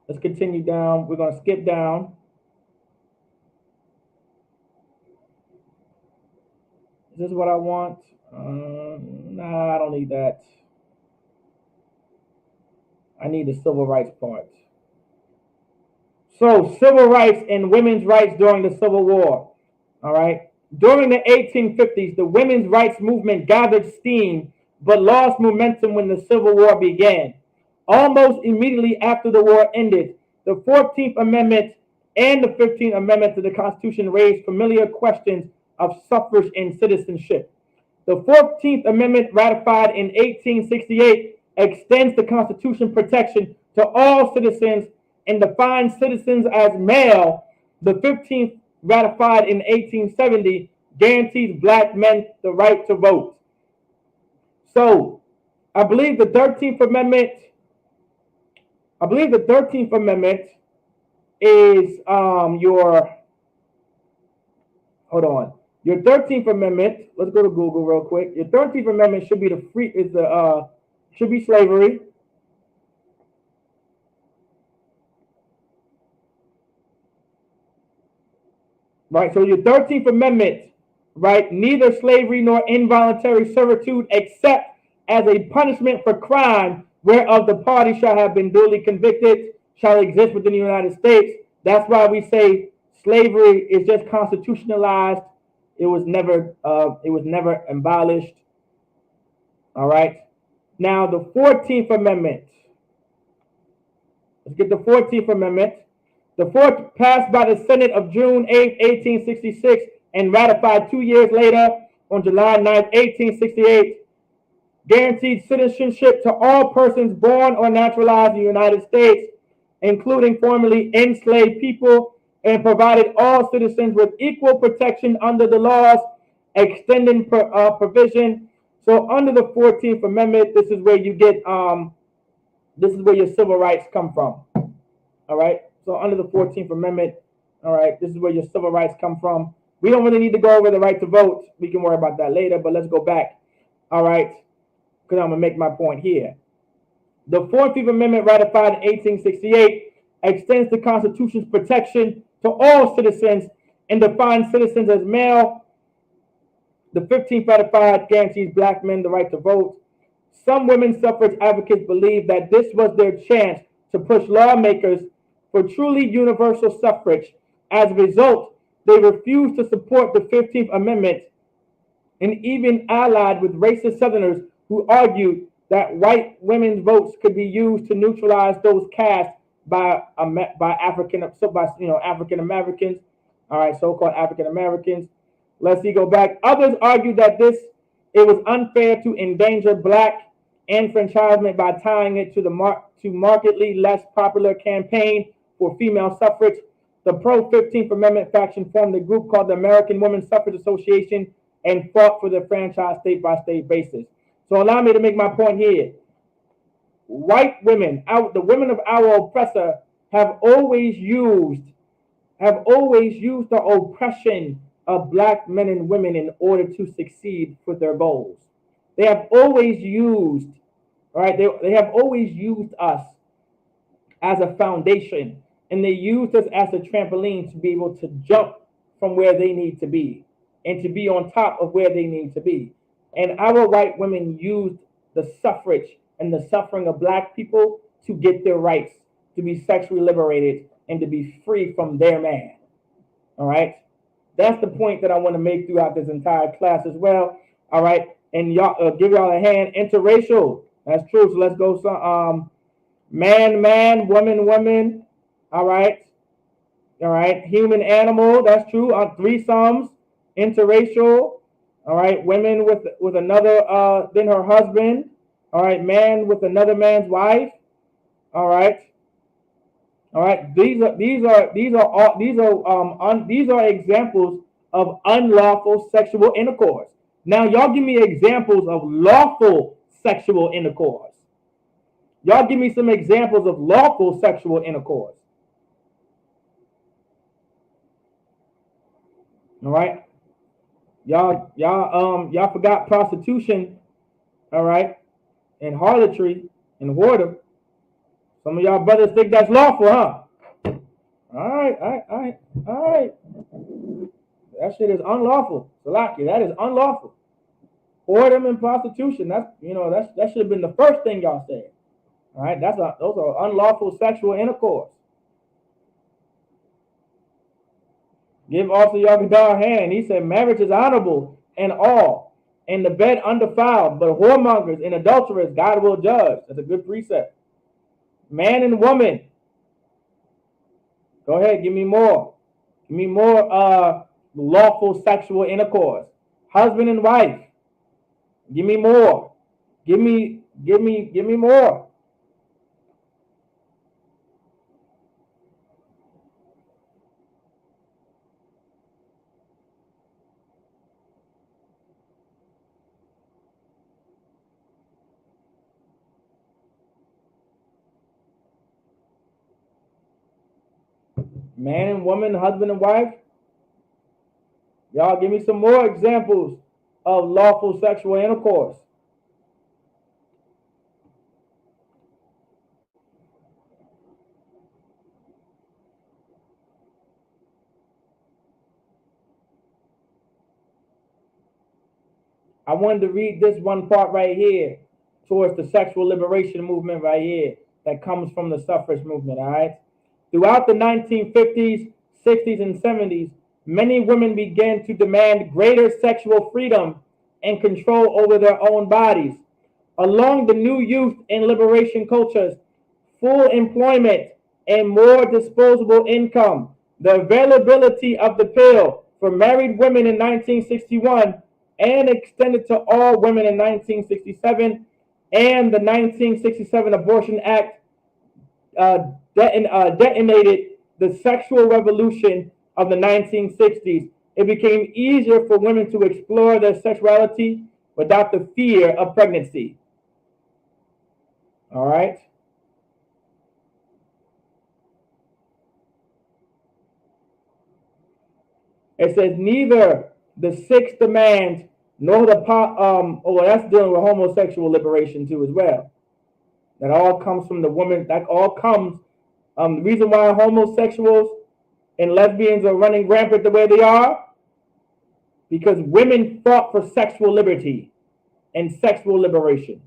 let's continue down. We're going to skip down. Is this what I want? Nah, I don't need that. I need the civil rights part. So, civil rights and women's rights during the Civil War. All right. During the 1850s, the women's rights movement gathered steam but lost momentum when the Civil War began. Almost immediately after the war ended, the 14th Amendment and the 15th Amendment to the Constitution raised familiar questions of suffrage and citizenship. The 14th Amendment, ratified in 1868, extends the Constitution protection to all citizens and defines citizens as male. The 15th, ratified in 1870, guarantees black men the right to vote. So, I believe the 13th Amendment is hold on. Your 13th Amendment, let's go to Google real quick. Your 13th Amendment should be the free is the should be slavery. Right? So your 13th Amendment, right? Neither slavery nor involuntary servitude except as a punishment for crime whereof the party shall have been duly convicted shall exist within the United States. That's why we say slavery is just constitutionalized. It was never abolished. All right. Now the 14th Amendment. Let's get the 14th Amendment. The fourth, passed by the Senate of June 8, 1866, and ratified 2 years later on July 9th, 1868, guaranteed citizenship to all persons born or naturalized in the United States, including formerly enslaved people, and provided all citizens with equal protection under the laws, extending provision. So under the 14th Amendment, this is where you get this is where your civil rights come from. All right. So under the 14th Amendment, all right, this is where your civil rights come from. We don't really need to go over the right to vote. We can worry about that later, but let's go back. All right, because I'm going to make my point here. The 14th Amendment, ratified in 1868, extends the Constitution's protection to all citizens and defines citizens as male. The 15th ratified guarantees black men the right to vote. Some women suffrage advocates believe that this was their chance to push lawmakers for truly universal suffrage. As a result, they refused to support the 15th Amendment and even allied with racist Southerners who argued that white women's votes could be used to neutralize those cast by African Americans. All right, so-called African Americans. Let's see, go back. Others argued that it was unfair to endanger black enfranchisement by tying it to to markedly less popular campaign for female suffrage. The pro-15th Amendment faction formed a group called the American Women's Suffrage Association and fought for the franchise state-by-state basis. So allow me to make my point here. White women, the women of our oppressor, have always used the oppression of black men and women in order to succeed for their goals. They have always used, right? They have always used us as a foundation, and they used us as a trampoline to be able to jump from where they need to be and to be on top of where they need to be. And our white women used the suffrage and the suffering of black people to get their rights, to be sexually liberated, and to be free from their man. All right? That's the point that I want to make throughout this entire class as well. All right? And y'all give y'all a hand. Interracial. That's true. So let's go some man, woman. All right. All right. Human, animal. That's true. Threesomes. Interracial. All right. Women with another than her husband. All right. Man with another man's wife. All right. All right. These are examples of unlawful sexual intercourse. Now, y'all give me examples of lawful sexual intercourse. Y'all give me some examples of lawful sexual intercourse. All right. Y'all forgot prostitution, all right, and harlotry and whoredom. Some of y'all brothers think that's lawful, huh? All right. That shit is unlawful. Salaki, that is unlawful. Whoredom and prostitution. That should have been the first thing y'all said. All right, those are unlawful sexual intercourse. Give Officer Yagadar a hand. He said marriage is honorable and all, and the bed undefiled, but whoremongers and adulterers God will judge. That's a good precept. Man and woman. Go ahead, give me more. Give me more lawful sexual intercourse. Husband and wife. Give me more. Give me more. Man and woman, husband and wife. Y'all give me some more examples of lawful sexual intercourse. I wanted to read this one part right here towards the sexual liberation movement right here that comes from the suffrage movement, all right? Throughout the 1950s, 60s, and 70s, many women began to demand greater sexual freedom and control over their own bodies. Along the new youth and liberation cultures, full employment and more disposable income, the availability of the pill for married women in 1961 and extended to all women in 1967, and the 1967 Abortion Act detonated the sexual revolution of the 1960s. It became easier for women to explore their sexuality without the fear of pregnancy. All right. It says neither the sixth demand nor the that's dealing with homosexual liberation too as well. That all comes from the woman. That all comes. The reason why homosexuals and lesbians are running rampant the way they are, because women fought for sexual liberty and sexual liberation.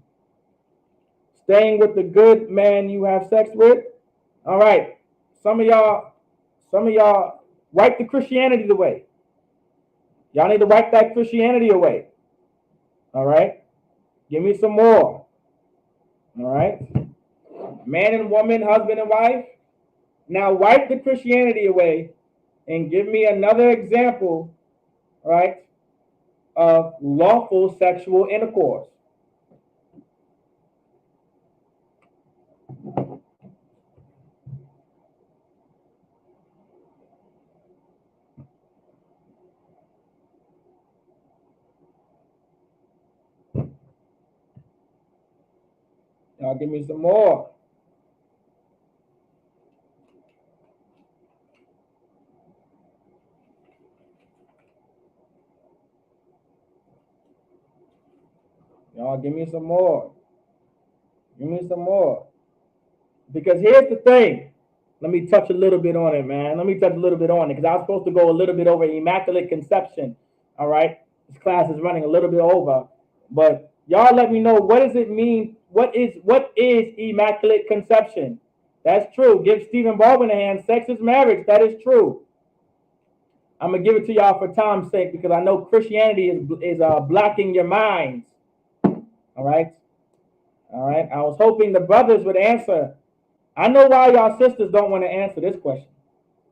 Staying with the good man you have sex with. All right. Some of y'all wipe the Christianity away. Y'all need to wipe that Christianity away. All right. Give me some more. All right. Man and woman, husband and wife. Now wipe the Christianity away and give me another example, right, of lawful sexual intercourse. Y'all give me some more. Y'all give me some more. Give me some more. Because here's the thing. Let me touch a little bit on it, man. Let me touch a little bit on it because I was supposed to go a little bit over Immaculate Conception. All right. This class is running a little bit over. But y'all let me know, what does it mean? What is Immaculate Conception? That's true. Give Stephen Baldwin a hand. Sex is marriage. That is true. I'm going to give it to y'all for time's sake because I know Christianity is blocking your minds. All right. All right. I was hoping the brothers would answer. I know why y'all sisters don't want to answer this question.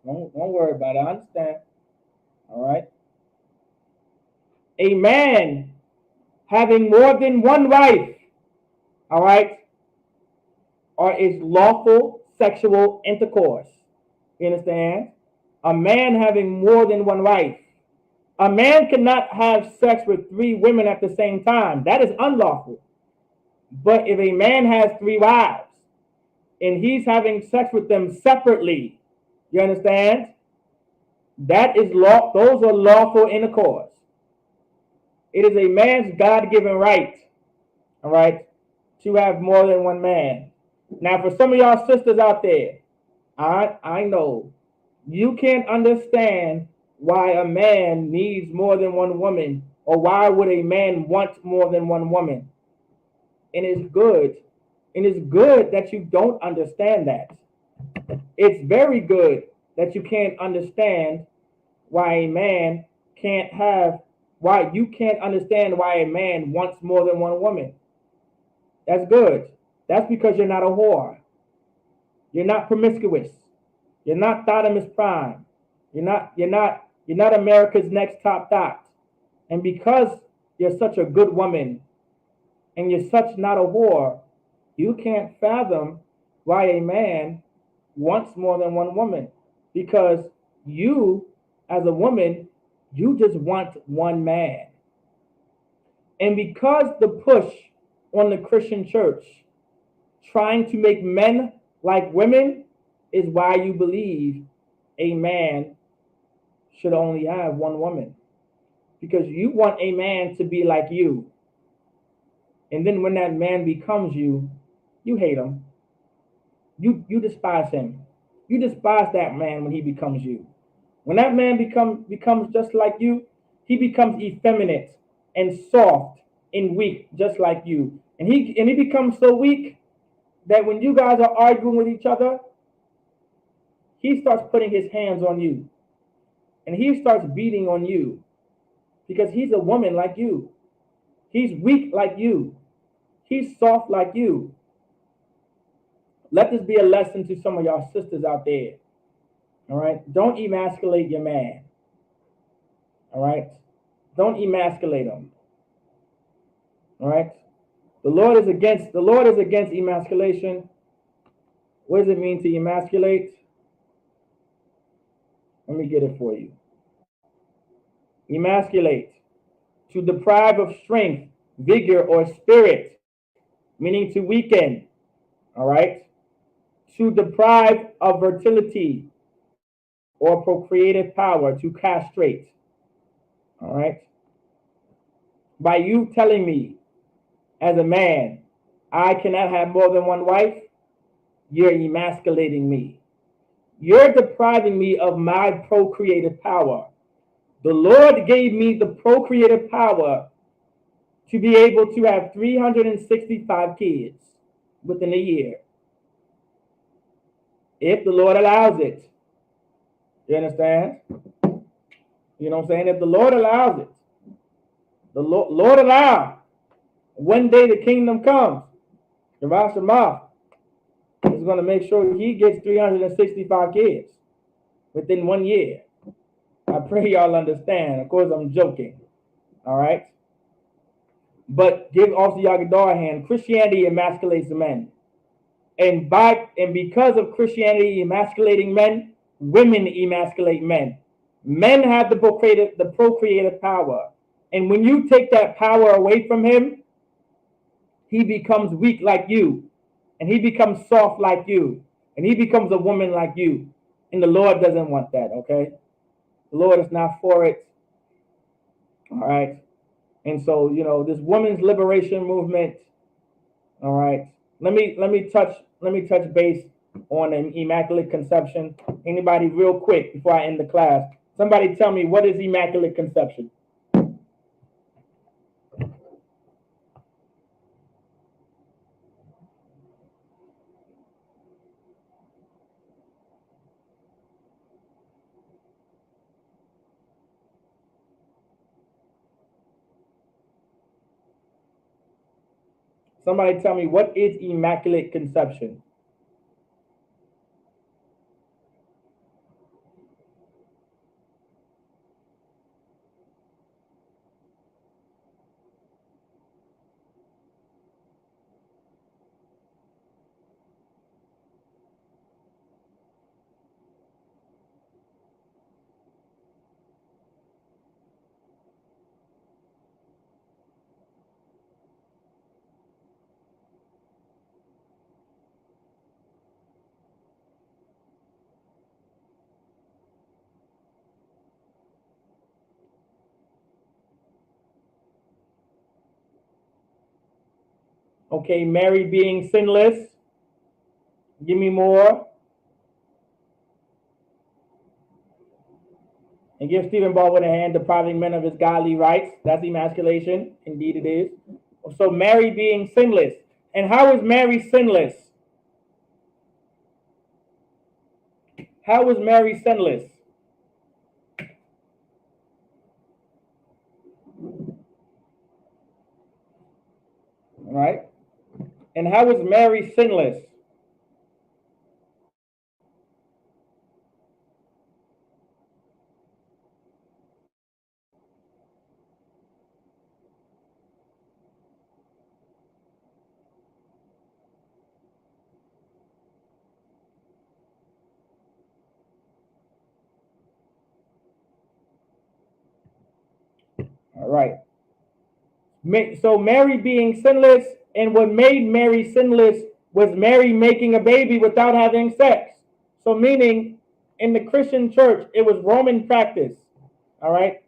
Don't worry about it. I understand. All right. A man having more than one wife, all right, or is lawful sexual intercourse. You understand? A man having more than one wife. A man cannot have sex with 3 women at the same time. That is unlawful. But if a man has 3 wives and he's having sex with them separately, you understand? That is law. Those are lawful intercourse. It is a man's God-given right, all right, to have more than one man. Now, for some of y'all sisters out there, I know you can't understand why a man needs more than one woman, or why would a man want more than one woman. And it's good. And it's good that you don't understand that. It's very good that you can't understand why a man can't have, why you can't understand why a man wants more than one woman. That's good. That's because you're not a whore. You're not promiscuous. You're not Thottimus Prime. You're not America's Next Top Dot. And because you're such a good woman and you're such not a whore, you can't fathom why a man wants more than one woman. Because you, as a woman, you just want one man. And because the push on the Christian church trying to make men like women is why you believe a man should only have one woman. because you want a man to be like you. And then when that man becomes you, you hate him. You despise him. You despise that man when he becomes you. When that man becomes just like you, he becomes effeminate and soft and weak, just like you. And he becomes so weak that when you guys are arguing with each other, he starts putting his hands on you and he starts beating on you because he's a woman like you. He's weak like you. He's soft like you. Let this be a lesson to some of y'all sisters out there. All right? Don't emasculate your man. All right? Don't emasculate him. All right? The Lord is against emasculation. What does it mean to emasculate? Let me get it for you. Emasculate, to deprive of strength, vigor, or spirit, meaning to weaken. All right? To deprive of fertility or procreative power, to castrate. All right? By you telling me as a man, I cannot have more than one wife, you're emasculating me. You're depriving me of my procreative power. The Lord gave me the procreative power to be able to have 365 kids within a year, if the Lord allows it. You understand? You know what I'm saying? If the Lord allows it, the Lord allow. One day the kingdom comes. Shabbat Shema is going to make sure he gets 365 kids within 1 year. I pray y'all understand. Of course, I'm joking. All right? But give also Yagadar a hand. Christianity emasculates men. And because of Christianity emasculating men, women emasculate men. Men have the procreative power. And when you take that power away from him, he becomes weak like you. And he becomes soft like you. And he becomes a woman like you. And the Lord doesn't want that, okay? The Lord is not for it. All right. And so, this women's liberation movement, all right. Let me touch base on an immaculate conception. Anybody real quick before I end the class. Somebody tell me, what is immaculate conception? Somebody tell me, what is immaculate conception? Okay, Mary being sinless. Give me more. And give Stephen Baldwin a hand, depriving men of his godly rights. That's emasculation. Indeed it is. So Mary being sinless. And how is Mary sinless? How is Mary sinless? All right. And how is Mary sinless? All right. So Mary being sinless, and what made Mary sinless was Mary making a baby without having sex. So meaning in the Christian church, it was Roman practice. All right.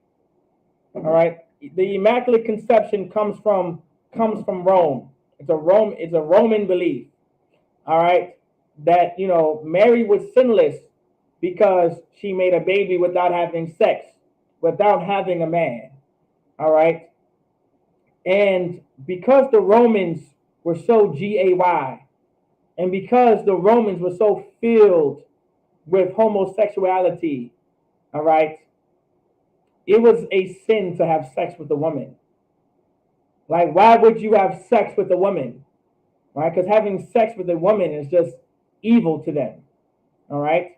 All right. The Immaculate Conception comes from Rome. It's a Roman belief. All right. That Mary was sinless because she made a baby without having sex, without having a man. All right. And because the Romans were so gay, and because the Romans were so filled with homosexuality, all right, it was a sin to have sex with a woman. Like, why would you have sex with a woman? Right? Because having sex with a woman is just evil to them. All right.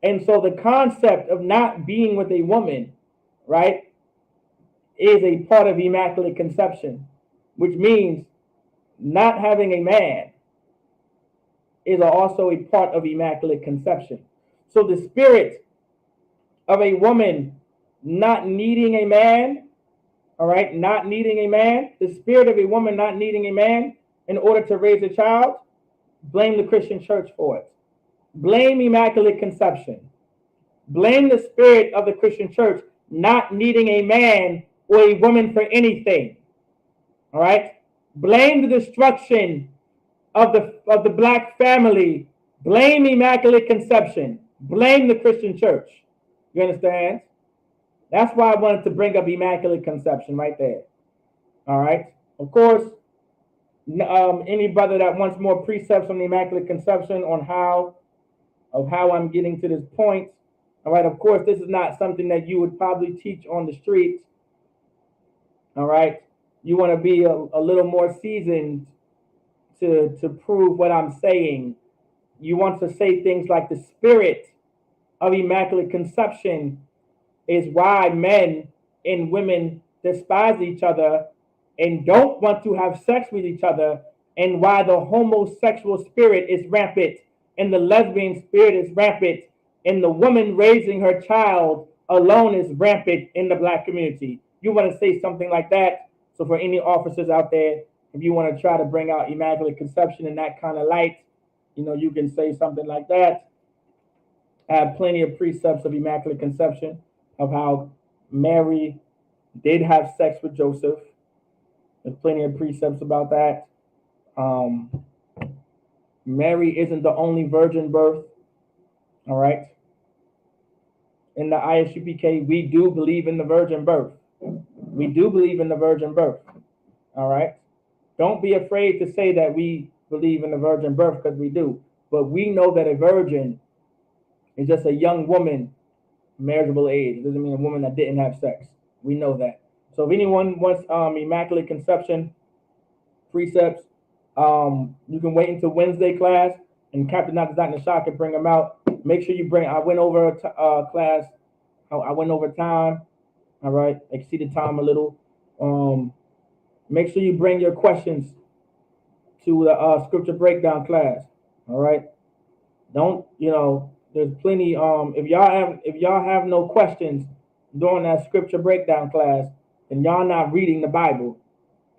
And so the concept of not being with a woman, right, is a part of Immaculate Conception, which means not having a man is also a part of Immaculate Conception. So the spirit of a woman not needing a man, all right, not needing a man, the spirit of a woman not needing a man in order to raise a child, blame the Christian church for it. Blame Immaculate Conception. Blame the spirit of the Christian church not needing a man or a woman for anything. All right? Blame the destruction of the black family. Blame Immaculate Conception. Blame the Christian church. You understand? That's why I wanted to bring up Immaculate Conception right there. All right? Of course, any brother that wants more precepts on the Immaculate Conception on how I'm getting to this point. All right, of course, this is not something that you would probably teach on the streets. All right, you want to be a little more seasoned to prove what I'm saying. You want to say things like the spirit of Immaculate Conception is why men and women despise each other and don't want to have sex with each other, and why the homosexual spirit is rampant and the lesbian spirit is rampant and the woman raising her child alone is rampant in the black community. You want to say something like that? So for any officers out there, if you want to try to bring out Immaculate Conception in that kind of light, you can say something like that. I have plenty of precepts of Immaculate Conception, of how Mary did have sex with Joseph. There's plenty of precepts about that. Mary isn't the only virgin birth. All right. In the ISUPK, we do believe in the virgin birth. We do believe in the virgin birth. All right. Don't be afraid to say that we believe in the virgin birth, because we do. But we know that a virgin is just a young woman, marriageable age. It doesn't mean a woman that didn't have sex. We know that. So if anyone wants Immaculate Conception precepts, you can wait until Wednesday class, and Captain Dr. Shah can bring them out. Make sure you bring. I went over class. I went over time. All right, exceeded time a little. Make sure you bring your questions to the scripture breakdown class. All right. Don't There's plenty. If y'all have no questions during that scripture breakdown class, then y'all not reading the Bible.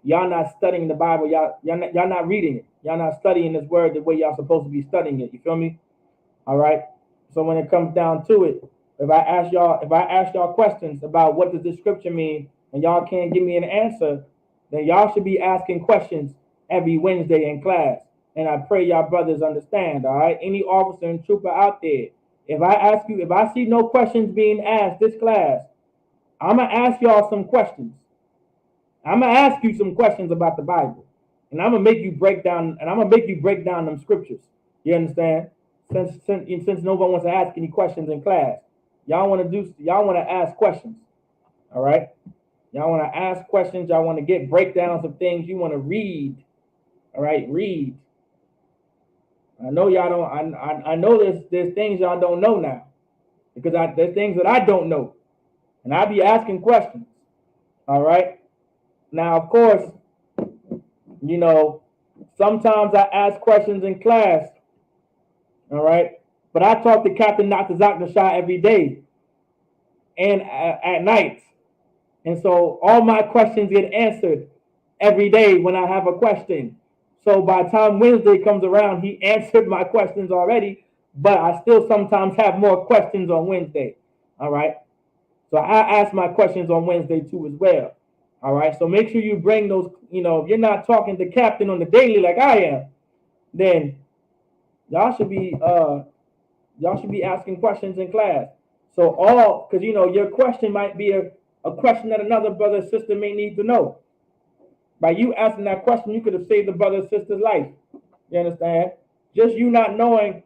Y'all not studying the Bible. Y'all not reading it. Y'all not studying this word the way y'all supposed to be studying it. You feel me? All right. So when it comes down to it, if I ask y'all questions about what does this scripture mean, and y'all can't give me an answer, then y'all should be asking questions every Wednesday in class. And I pray y'all brothers understand. All right. Any officer and trooper out there, if I see no questions being asked this class, I'm gonna ask y'all some questions. I'm gonna ask you some questions about the Bible, and I'm gonna make you break down them scriptures. You understand? Since no one wants to ask any questions in class, y'all want to ask questions. All right? Y'all want to ask questions. Y'all want to get breakdowns of things. You want to read. All right, read. I know y'all don't. I know there's things y'all don't know now, because there's things that I don't know, and I be asking questions. All right. Now, of course, sometimes I ask questions in class. All right. But I talk to Captain Dr. Shah every day and at night. And so all my questions get answered every day when I have a question. So by the time Wednesday comes around, he answered my questions already, but I still sometimes have more questions on Wednesday. All right. So I ask my questions on Wednesday too as well. All right. So make sure you bring those, if you're not talking to Captain on the daily like I am, then y'all should be asking questions in class. So because your question might be a question that another brother or sister may need to know. By you asking that question, you could have saved the brother or sister's life. You understand? Just you not knowing,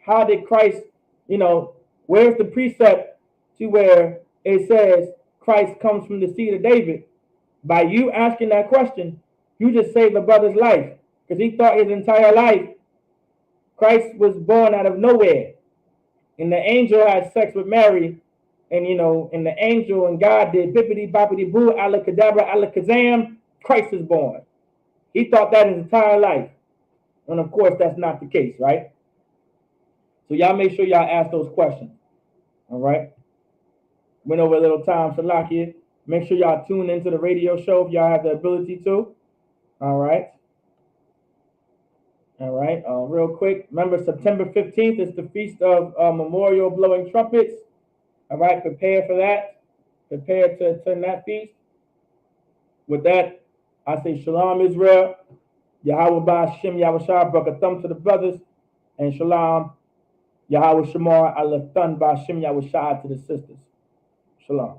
how did Christ, where's the precept to where it says Christ comes from the seed of David? By you asking that question, you just saved the brother's life because he thought his entire life Christ was born out of nowhere. And the angel had sex with Mary, and and the angel and God did bippity boppity boo, alakadabra, alakazam, Christ is born. He thought that his entire life. And of course, that's not the case, right? So y'all make sure y'all ask those questions. All right. Went over a little time for Lakia. Make sure y'all tune into the radio show if y'all have the ability to. All right. All right. Real quick. Remember, September 15th is the feast of Memorial Blowing Trumpets. All right. Prepare for that. Prepare to attend that feast. With that, I say Shalom Israel. Yahweh Ba'Shem Yahushua Brakathum to the brothers. And Shalom. Yahweh Shamar Alathan Ba'Shem Yahushua to the sisters. Shalom.